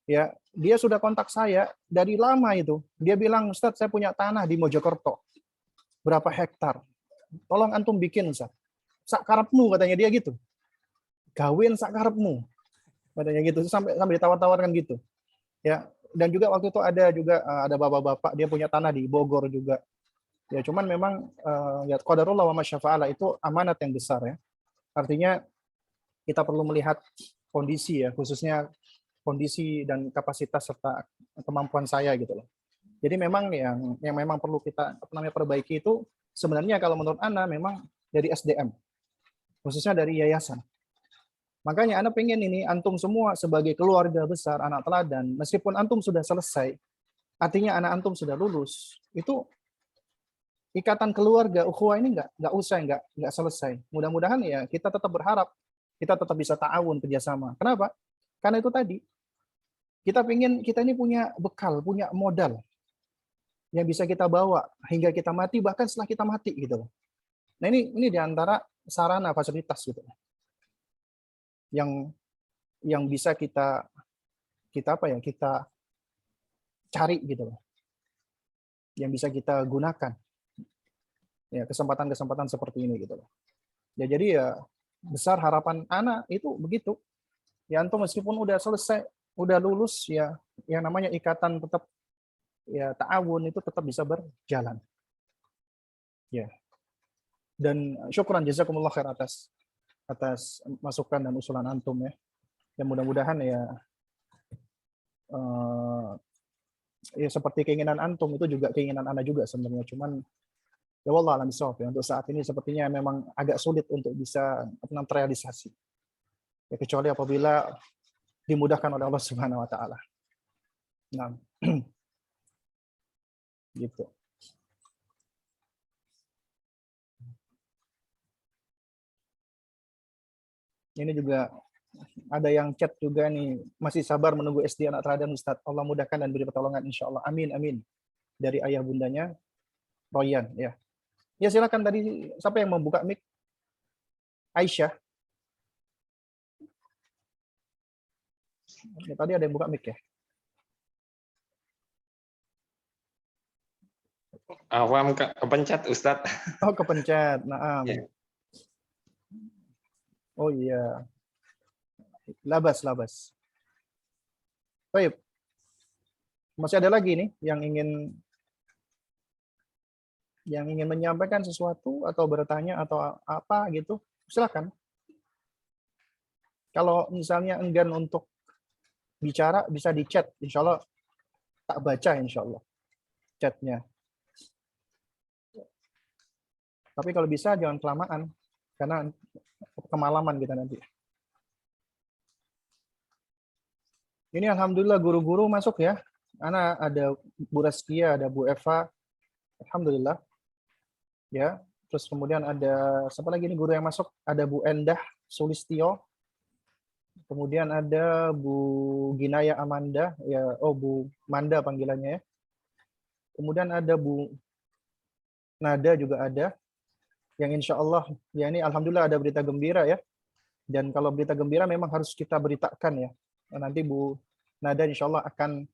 [SPEAKER 1] ya, dia sudah kontak saya dari lama itu. Dia bilang, Ustadz, saya punya tanah di Mojokerto, berapa hektar, tolong antum bikin, Ustadz. Sakarepmu, katanya dia gitu. Gawin sakarepmu, katanya gitu, sampai ditawar-tawarkan gitu. Ya, dan juga waktu itu ada bapak-bapak, dia punya tanah di Bogor juga. Ya, cuman memang ya qadarullah wa masyafa'ala, itu amanat yang besar ya. Artinya kita perlu melihat kondisi ya, khususnya kondisi dan kapasitas serta kemampuan saya gitu loh. Jadi memang yang memang perlu kita perbaiki itu sebenarnya kalau menurut Ana memang dari SDM, khususnya dari yayasan. Makanya Ana pengen ini antum semua sebagai keluarga besar anak teladan, meskipun antum sudah selesai, artinya anak antum sudah lulus, itu ikatan keluarga ukhuwah ini nggak usai, nggak selesai. Mudah-mudahan ya kita tetap berharap kita tetap bisa ta'awun, kerjasama. Kenapa? Karena itu tadi kita ini punya bekal, punya modal yang bisa kita bawa hingga kita mati, bahkan setelah kita mati gitu. Nah ini diantara sarana fasilitas gitu yang bisa kita cari gitu loh, yang bisa kita gunakan ya, kesempatan-kesempatan seperti ini gitu loh. Ya jadi ya besar harapan anak itu begitu ya, antum meskipun udah selesai, udah lulus ya, yang namanya ikatan tetap ya, ta'awun itu tetap bisa berjalan ya. Dan syukran jazakumullah khair atas masukan dan usulan antum ya. Yang mudah-mudahan ya ya seperti keinginan antum itu juga keinginan ana juga sebenarnya, cuman ya wallah alam bisawab ya, untuk saat ini sepertinya memang agak sulit untuk bisa terrealisasi. Ya kecuali apabila dimudahkan oleh Allah Subhanahu wa taala. Nah. Gitu. Ini juga ada yang chat juga nih, masih sabar menunggu SD anak teladan Ustadz. Allah mudahkan dan beri pertolongan insyaallah. Amin amin. Dari ayah bundanya Royan ya. Ya silakan, tadi siapa yang membuka mic? Aisyah. Ya, tadi ada yang buka mic ya?
[SPEAKER 5] Awam kepencet Ustadz.
[SPEAKER 1] Oh kepencet. Naam.
[SPEAKER 5] Ya.
[SPEAKER 1] Oh iya. Labas. Baik. Masih ada lagi nih yang ingin menyampaikan sesuatu atau bertanya atau apa gitu, silakan. Kalau misalnya enggan untuk bicara, bisa di chat, insya Allah tak baca insya Allah chatnya. Tapi kalau bisa jangan kelamaan, karena kemalaman kita nanti. Ini alhamdulillah guru-guru masuk ya. Ana ada Bu Raskia, ada Bu Eva, alhamdulillah. Ya, terus kemudian ada siapa lagi nih guru yang masuk? Ada Bu Endah Sulistio. Kemudian ada Bu Ginaya Amanda, ya, Bu Manda panggilannya ya. Kemudian ada Bu Nada juga ada. Yang insya Allah, ya ini alhamdulillah ada berita gembira ya. Dan kalau berita gembira memang harus kita beritakan ya. Nanti Bu Nada insya Allah akan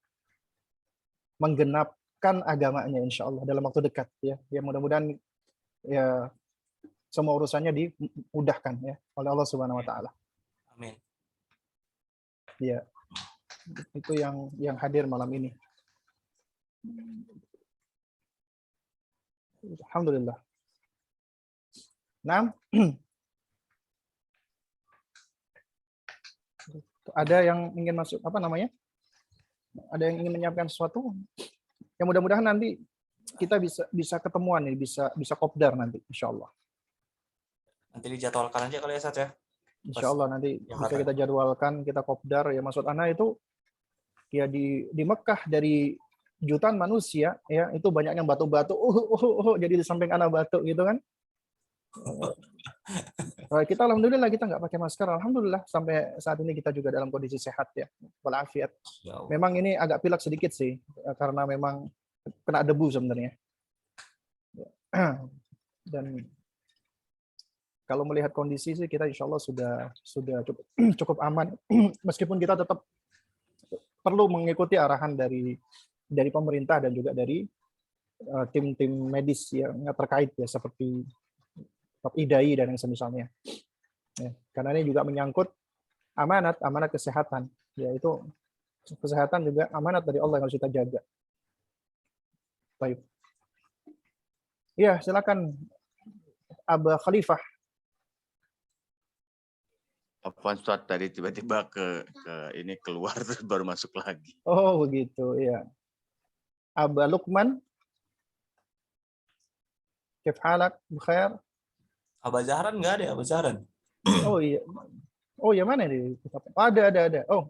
[SPEAKER 1] menggenapkan agamanya insya Allah dalam waktu dekat ya. Ya mudah-mudahan ya semua urusannya dimudahkan ya oleh Allah Subhanahu wa taala.
[SPEAKER 2] Amin.
[SPEAKER 1] Ya. Itu yang hadir malam ini. Alhamdulillah. Nah, ada yang ingin masuk apa namanya? Ada yang ingin menyampaikan sesuatu? Ya mudah-mudahan nanti kita bisa ketemuan nih, bisa kopdar nanti insyaallah.
[SPEAKER 2] Nanti dijadwalkan aja kali ya Sat ya.
[SPEAKER 1] Insya Allah nanti bisa
[SPEAKER 2] Jakarta.
[SPEAKER 1] kita jadwalkan, kita kopdar ya. Maksud Ana itu ya di Mekah dari jutaan manusia ya itu banyak yang batuk-batuk, jadi di samping Ana batuk gitu kan. Kita alhamdulillah kita nggak pakai masker, alhamdulillah sampai saat ini kita juga dalam kondisi sehat ya, walafiat.
[SPEAKER 2] Ya Allah.
[SPEAKER 1] Memang ini agak pilek sedikit sih karena memang kena debu sebenarnya. Dan kalau melihat kondisi sih kita insya Allah sudah cukup aman, meskipun kita tetap perlu mengikuti arahan dari pemerintah dan juga dari tim-tim medis yang terkait ya seperti IDAI dan yang semisalnya. Ya, karena ini juga menyangkut amanat kesehatan, yaitu kesehatan juga amanat dari Allah yang harus kita jaga. Baik. Ya, silakan Aba Khalifah.
[SPEAKER 9] Apaan Ustaz tadi tiba-tiba ke ini keluar terus baru masuk lagi.
[SPEAKER 1] Oh, begitu, ya. Aba Lukman. Kif halak? Bukhair?
[SPEAKER 2] Abah Zahran nggak ada ya, Abah Zahran?
[SPEAKER 1] Oh iya. Oh, yang mana nih? Ada. Oh.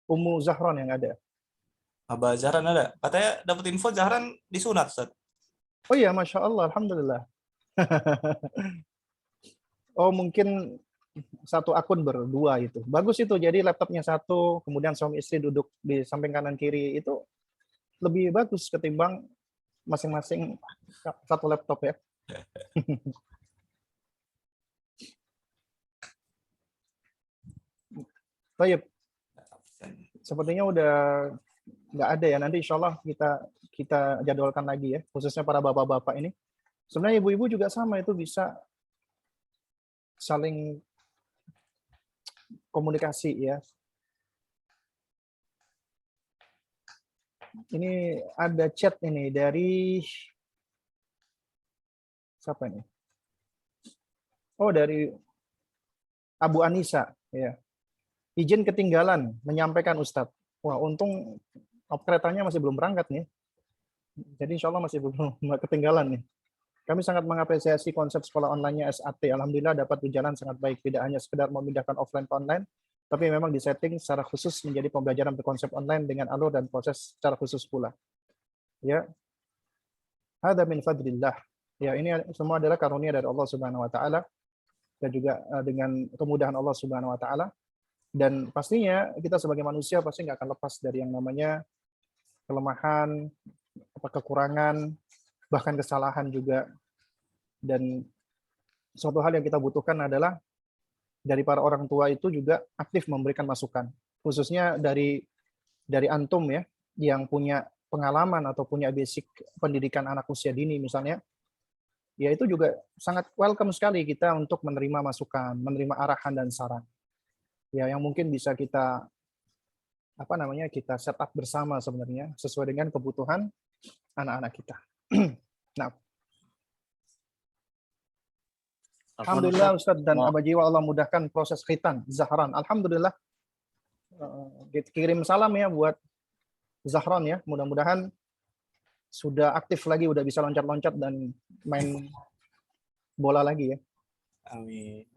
[SPEAKER 1] Ummu Zahran yang ada.
[SPEAKER 2] Abah Zahran ada. Katanya dapat info Zahran disunat, Ustaz.
[SPEAKER 1] Oh iya, Masya Allah, alhamdulillah. Oh, mungkin satu akun berdua itu. Bagus itu. Jadi laptopnya satu, kemudian suami istri duduk di samping kanan kiri itu lebih bagus ketimbang masing-masing satu laptop ya. Baik. Sepertinya udah nggak ada ya. Nanti insya Allah kita jadwalkan lagi ya, khususnya para bapak-bapak ini. Sebenarnya ibu-ibu juga sama, itu bisa saling komunikasi ya. Ini ada chat ini dari siapa ini? Oh, dari Abu Anissa ya. Izin ketinggalan menyampaikan Ustadz. Wah, untung keretanya masih belum berangkat nih. Jadi insya Allah masih belum ketinggalan nih. Kami sangat mengapresiasi konsep sekolah online-nya SAT. Alhamdulillah dapat berjalan sangat baik. Tidak hanya sekedar memindahkan offline ke online, tapi memang disetting secara khusus menjadi pembelajaran berkonsep online dengan alur dan proses secara khusus pula. Ya, hada min fadlillah. Ya, ini semua adalah karunia dari Allah Subhanahu wa taala dan juga dengan kemudahan Allah Subhanahu wa taala. Dan pastinya kita sebagai manusia pasti nggak akan lepas dari yang namanya kelemahan, kekurangan, bahkan kesalahan juga. Dan suatu hal yang kita butuhkan adalah dari para orang tua itu juga aktif memberikan masukan, khususnya dari antum ya, yang punya pengalaman atau punya basic pendidikan anak usia dini misalnya, ya itu juga sangat welcome sekali kita untuk menerima masukan, menerima arahan dan saran. Ya, yang mungkin bisa kita kita set up bersama sebenarnya sesuai dengan kebutuhan anak-anak kita. Nah, alhamdulillah Ustadz dan Abah Jiwa, Allah mudahkan proses khitan Zahran. Alhamdulillah. Kirim salam ya buat Zahran ya. Mudah-mudahan sudah aktif lagi, udah bisa loncat-loncat dan main bola lagi ya.
[SPEAKER 2] Amin.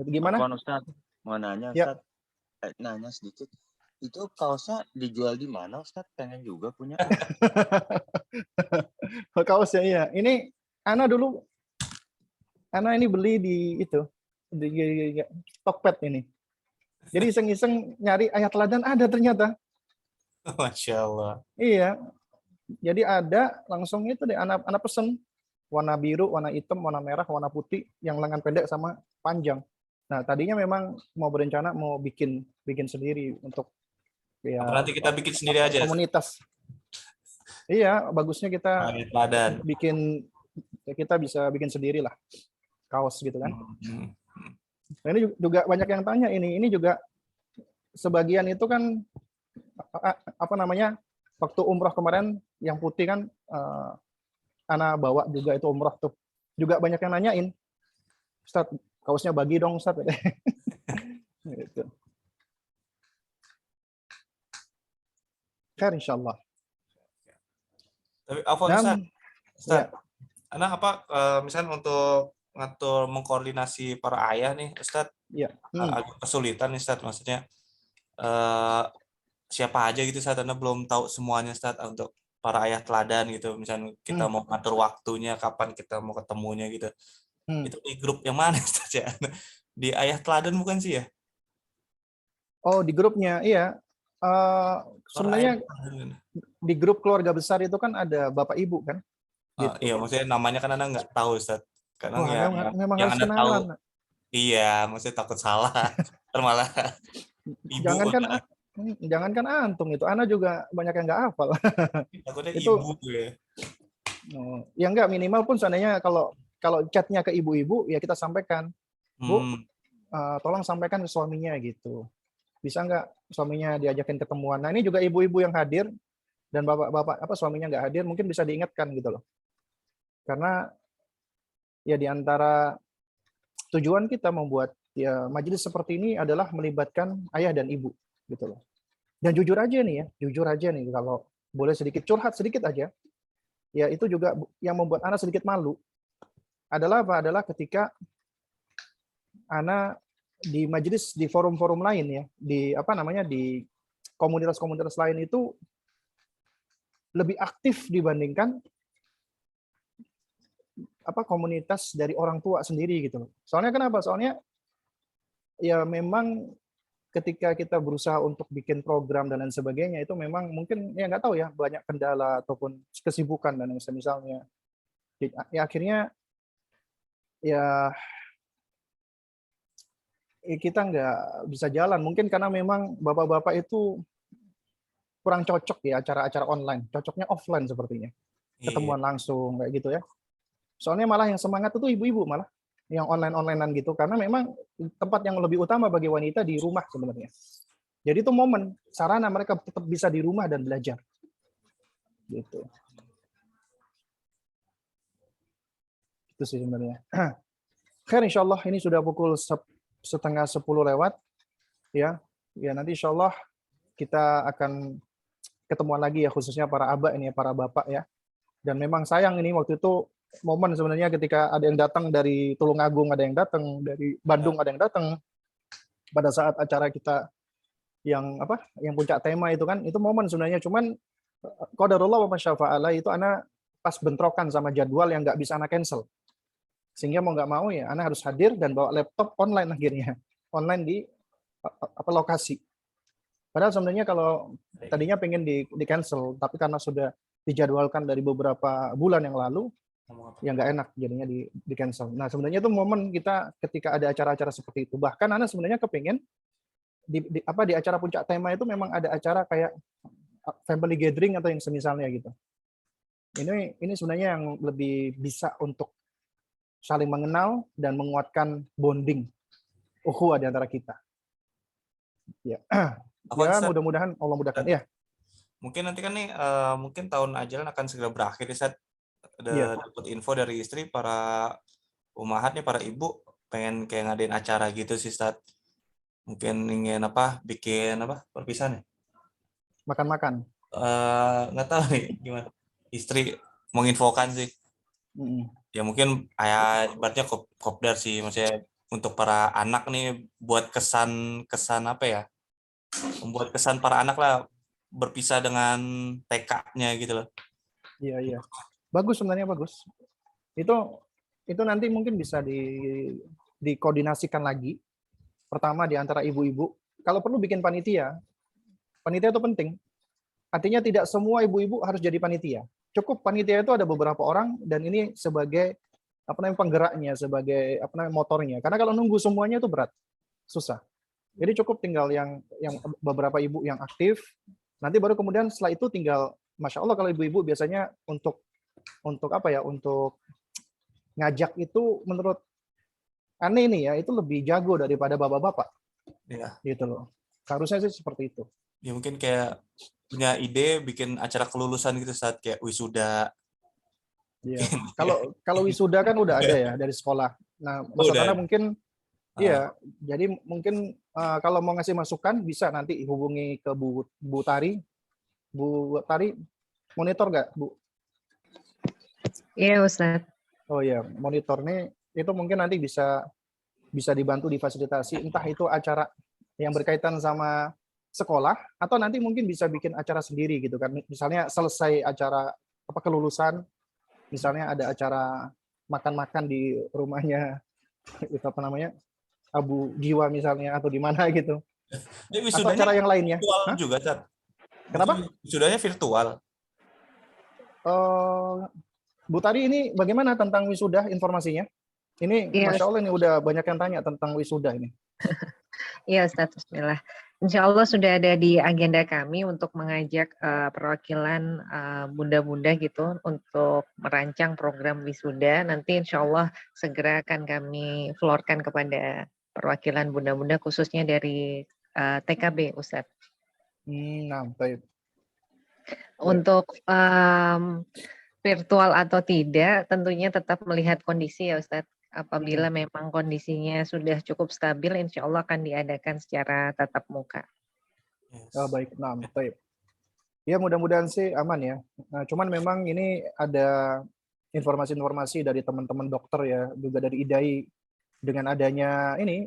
[SPEAKER 1] Gimana?
[SPEAKER 9] Ustaz, mau nanya
[SPEAKER 1] Ya.
[SPEAKER 9] Ustaz, nanya sedikit. Itu kaosnya dijual di mana Ustaz? Pengen juga punya.
[SPEAKER 1] Kaosnya iya. Ini Ana ini beli di itu di Tokped ini. Jadi iseng-iseng nyari ayat teladan ada ternyata.
[SPEAKER 2] Masya Allah.
[SPEAKER 1] Iya. Jadi ada langsung itu deh anak pesen warna biru, warna hitam, warna merah, warna putih yang lengan pendek sama panjang. Nah, tadinya memang mau berencana mau bikin sendiri untuk ya
[SPEAKER 2] Nanti kita bikin sendiri aja.
[SPEAKER 1] komunitas. Iya, bagusnya kita
[SPEAKER 2] Ayat teladan.
[SPEAKER 1] kita bisa bikin sendiri lah kaos gitu kan. Nah, ini juga banyak yang tanya ini juga sebagian itu kan waktu umroh kemarin yang putih kan Ana bawa juga itu umroh tuh. Juga banyak yang nanyain, Ustaz, kaosnya bagi dong Ustaz. Gitu. Khair insyaallah.
[SPEAKER 2] Tapi Afwan Ustaz.
[SPEAKER 1] Ya.
[SPEAKER 2] Ana misalnya untuk ngatur mengkoordinasi para ayah nih, Ustadz,
[SPEAKER 1] Iya.
[SPEAKER 2] agak kesulitan nih, Ustadz. Maksudnya siapa aja gitu, Ustadz. Ana belum tahu semuanya, Ustadz, untuk para ayah teladan gitu. Misalnya kita mau ngatur waktunya, kapan kita mau ketemunya gitu. Itu di grup yang mana, Ustadz ya? Di ayah teladan bukan sih ya?
[SPEAKER 1] Oh, di grupnya, iya. Sebenarnya di grup keluarga besar itu kan ada bapak ibu kan? Gitu.
[SPEAKER 2] Iya, maksudnya namanya kan Anda nggak tahu, Ustadz. Kadang
[SPEAKER 1] Wah,
[SPEAKER 2] ya
[SPEAKER 1] memang
[SPEAKER 2] yang
[SPEAKER 1] harus
[SPEAKER 2] Anda tahu,
[SPEAKER 1] kenalan.
[SPEAKER 2] iya, maksudnya takut salah. Ntar malah ibu malah.
[SPEAKER 1] Jangankan antum itu, Ana juga banyak yang nggak hafal.
[SPEAKER 2] Takutnya
[SPEAKER 1] Itu
[SPEAKER 2] ibu ya.
[SPEAKER 1] ya enggak, minimal pun seandainya kalau chatnya ke ibu-ibu ya kita sampaikan, Bu, tolong sampaikan ke suaminya gitu. Bisa nggak suaminya diajakin ketemuan? Nah, ini juga ibu-ibu yang hadir dan bapak-bapak suaminya nggak hadir mungkin bisa diingatkan gitu loh. Karena ya di antara tujuan kita membuat ya majelis seperti ini adalah melibatkan ayah dan ibu gitu loh. Dan jujur aja nih kalau boleh sedikit curhat sedikit aja. Ya itu juga yang membuat Ana sedikit malu. Adalah apa? Adalah ketika Ana di majelis, di forum-forum lain ya, di di komunitas-komunitas lain itu lebih aktif dibandingkan komunitas dari orang tua sendiri gitu loh. Soalnya kenapa? Soalnya ya memang ketika kita berusaha untuk bikin program dan lain sebagainya itu memang mungkin ya nggak tahu ya banyak kendala ataupun kesibukan dan misalnya ya akhirnya ya kita nggak bisa jalan mungkin karena memang bapak-bapak itu kurang cocok ya acara-acara online, cocoknya offline sepertinya, ketemuan langsung kayak gitu ya. Soalnya malah yang semangat itu ibu-ibu malah yang online-onlinean gitu karena memang tempat yang lebih utama bagi wanita di rumah sebenarnya. Jadi itu momen sarana mereka tetap bisa di rumah dan belajar. Gitu. Itu sih sebenarnya. Khair insyaallah ini sudah pukul 9:30 lewat ya. Ya nanti insyaallah kita akan ketemuan lagi ya khususnya para aba ini ya, para bapak ya. Dan memang sayang ini waktu itu momen sebenarnya ketika ada yang datang dari Tulungagung, ada yang datang dari Bandung, ada yang datang pada saat acara kita yang puncak tema itu kan, itu momen sebenarnya cuman qadarullah wa masyafa'ala itu Ana pas bentrokan sama jadwal yang nggak bisa Ana cancel. Sehingga mau nggak mau ya Ana harus hadir dan bawa laptop online akhirnya. Online di lokasi. Padahal sebenarnya kalau tadinya pengen di cancel, tapi karena sudah dijadwalkan dari beberapa bulan yang lalu, ya nggak enak jadinya di cancel. Nah sebenarnya itu momen kita ketika ada acara-acara seperti itu. Bahkan Ana sebenarnya kepingin di acara puncak tema itu memang ada acara kayak family gathering atau yang semisalnya gitu. Ini sebenarnya yang lebih bisa untuk saling mengenal dan menguatkan bonding ukhuwah di antara kita. Ya, ya mudah-mudahan Allah mudahkan. Ya.
[SPEAKER 2] Mungkin nanti kan nih, mungkin tahun ajaran akan segera berakhir ya, dapat info dari istri para umahat nih, para ibu pengen kayak ngadain acara gitu sih, Ustaz. Mungkin ingin bikin perpisahan ya?
[SPEAKER 1] Makan-makan.
[SPEAKER 2] Nggak tahu nih gimana. Istri menginfokan sih. Ya mungkin ibaratnya kopdar sih, maksudnya untuk para anak nih buat kesan membuat kesan para anak lah berpisah dengan TK-nya gitu loh.
[SPEAKER 1] Iya. Bagus sebenarnya bagus. Itu nanti mungkin bisa dikoordinasikan lagi. Pertama di antara ibu-ibu, kalau perlu bikin panitia. Panitia itu penting. Artinya tidak semua ibu-ibu harus jadi panitia. Cukup panitia itu ada beberapa orang dan ini sebagai penggeraknya, sebagai motornya. Karena kalau nunggu semuanya itu berat, susah. Jadi cukup tinggal yang beberapa ibu yang aktif. Nanti baru kemudian setelah itu tinggal, masya Allah kalau ibu-ibu biasanya untuk ngajak itu menurut aneh nih ya itu lebih jago daripada bapak-bapak.
[SPEAKER 2] Iya.
[SPEAKER 1] Gitu loh. Harusnya sih seperti itu.
[SPEAKER 2] Ya mungkin kayak punya ide bikin acara kelulusan gitu saat kayak wisuda.
[SPEAKER 1] Iya. Kalau wisuda kan udah ada ya dari sekolah. Nah, maksudnya mungkin iya, jadi mungkin kalau mau ngasih masukan bisa nanti hubungi ke Bu Tari. Bu Tari, monitor nggak, Bu?
[SPEAKER 10] Iya, Ustaz.
[SPEAKER 1] Oh ya, monitor nih itu mungkin nanti bisa dibantu difasilitasi, entah itu acara yang berkaitan sama sekolah atau nanti mungkin bisa bikin acara sendiri gitu kan. Misalnya selesai acara kelulusan, misalnya ada acara makan-makan di rumahnya itu apa namanya? Abu Jiwa misalnya atau di mana gitu.
[SPEAKER 2] Ini
[SPEAKER 1] Atau
[SPEAKER 2] wisudanya
[SPEAKER 1] acara yang lainnya.
[SPEAKER 2] virtual
[SPEAKER 1] Hah?
[SPEAKER 2] juga, Cat.
[SPEAKER 1] Kenapa?
[SPEAKER 2] Wisudanya virtual.
[SPEAKER 1] Bu Tari ini bagaimana tentang wisuda informasinya? Ini
[SPEAKER 10] Iya,
[SPEAKER 1] Masya Allah ini udah banyak yang tanya tentang wisuda ini.
[SPEAKER 10] iya Ustaz, bismillah. Insya Allah sudah ada di agenda kami untuk mengajak perwakilan bunda-bunda gitu untuk merancang program wisuda. Nanti insya Allah segera akan kami floorkan kepada perwakilan bunda-bunda khususnya dari TKB, Ustaz.
[SPEAKER 1] Nah, baik.
[SPEAKER 10] Untuk virtual atau tidak, tentunya tetap melihat kondisi ya Ustaz. Apabila memang kondisinya sudah cukup stabil, insya Allah akan diadakan secara tatap muka.
[SPEAKER 1] Oh, baik, nah, baik. Ya mudah-mudahan sih aman ya. Nah, cuman memang ini ada informasi-informasi dari teman-teman dokter ya, juga dari IDAI dengan adanya ini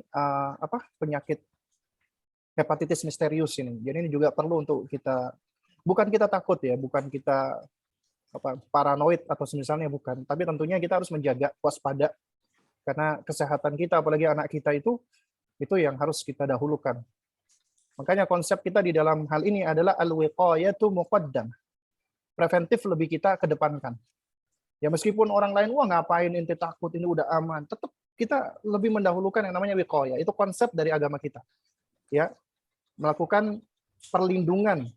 [SPEAKER 1] penyakit hepatitis misterius ini. Jadi ini juga perlu untuk kita, bukan kita takut ya, bukan kita paranoid atau semisalnya, bukan. Tapi tentunya kita harus menjaga waspada karena kesehatan kita, apalagi anak kita itu yang harus kita dahulukan. Makanya konsep kita di dalam hal ini adalah al-wiqayatu muqaddam. Preventif lebih kita kedepankan. Ya meskipun orang lain, wah ngapain ente takut, ini udah aman. Tetap kita lebih mendahulukan yang namanya wiqayah. Itu konsep dari agama kita. Ya, melakukan perlindungan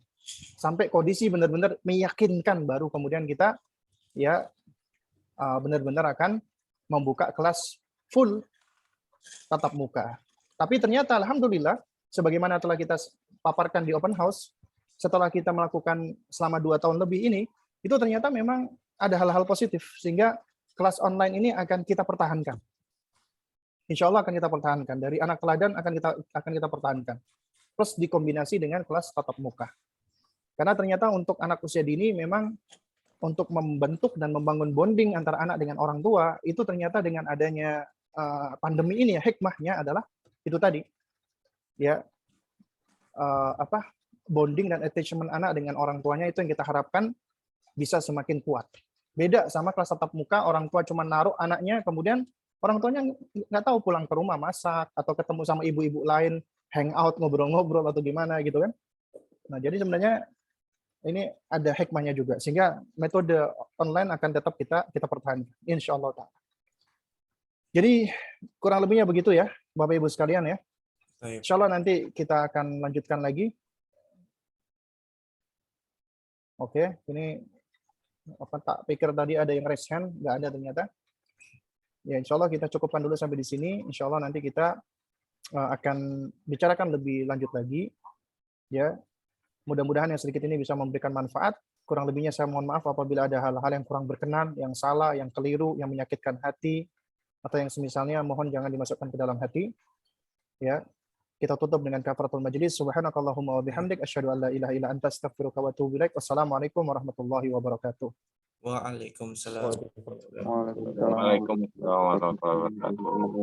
[SPEAKER 1] sampai kondisi benar-benar meyakinkan, baru kemudian kita ya benar-benar akan membuka kelas full tatap muka. Tapi ternyata alhamdulillah, sebagaimana telah kita paparkan di open house, setelah kita melakukan selama 2 tahun lebih ini, itu ternyata memang ada hal-hal positif, sehingga kelas online ini akan kita pertahankan. Insya Allah akan kita pertahankan. Dari anak teladan akan kita pertahankan. Plus dikombinasi dengan kelas tatap muka. Karena ternyata untuk anak usia dini memang untuk membentuk dan membangun bonding antara anak dengan orang tua, itu ternyata dengan adanya pandemi ini ya, hikmahnya adalah itu tadi. Ya, bonding dan attachment anak dengan orang tuanya itu yang kita harapkan bisa semakin kuat. Beda sama kelas tatap muka, orang tua cuma naruh anaknya, kemudian orang tuanya nggak tahu pulang ke rumah masak atau ketemu sama ibu-ibu lain, hangout, ngobrol-ngobrol atau gimana gitu kan. Nah, jadi sebenarnya ini ada hikmahnya juga, sehingga metode online akan tetap kita pertahankan, insya Allah ta'ala. Jadi kurang lebihnya begitu ya, Bapak Ibu sekalian ya. Insya Allah nanti kita akan lanjutkan lagi. Oke, ini tak pikir tadi ada yang raise hand, nggak ada ternyata. Ya, insya Allah kita cukupkan dulu sampai di sini. Insya Allah nanti kita akan bicarakan lebih lanjut lagi. Ya, mudah-mudahan yang sedikit ini bisa memberikan manfaat. Kurang lebihnya saya mohon maaf apabila ada hal-hal yang kurang berkenan, yang salah, yang keliru, yang menyakitkan hati, atau yang semisalnya, mohon jangan dimasukkan ke dalam hati. Ya, kita tutup dengan kafaratul majlis. Subhanakallahumma wa bihamdik asyhadu an la ilaha illa anta astaghfiruka wa atubu ilaik. Wassalamualaikum warahmatullahi wabarakatuh.
[SPEAKER 2] Waalaikumsalam.
[SPEAKER 5] Waalaikumsalam warahmatullahi wabarakatuh.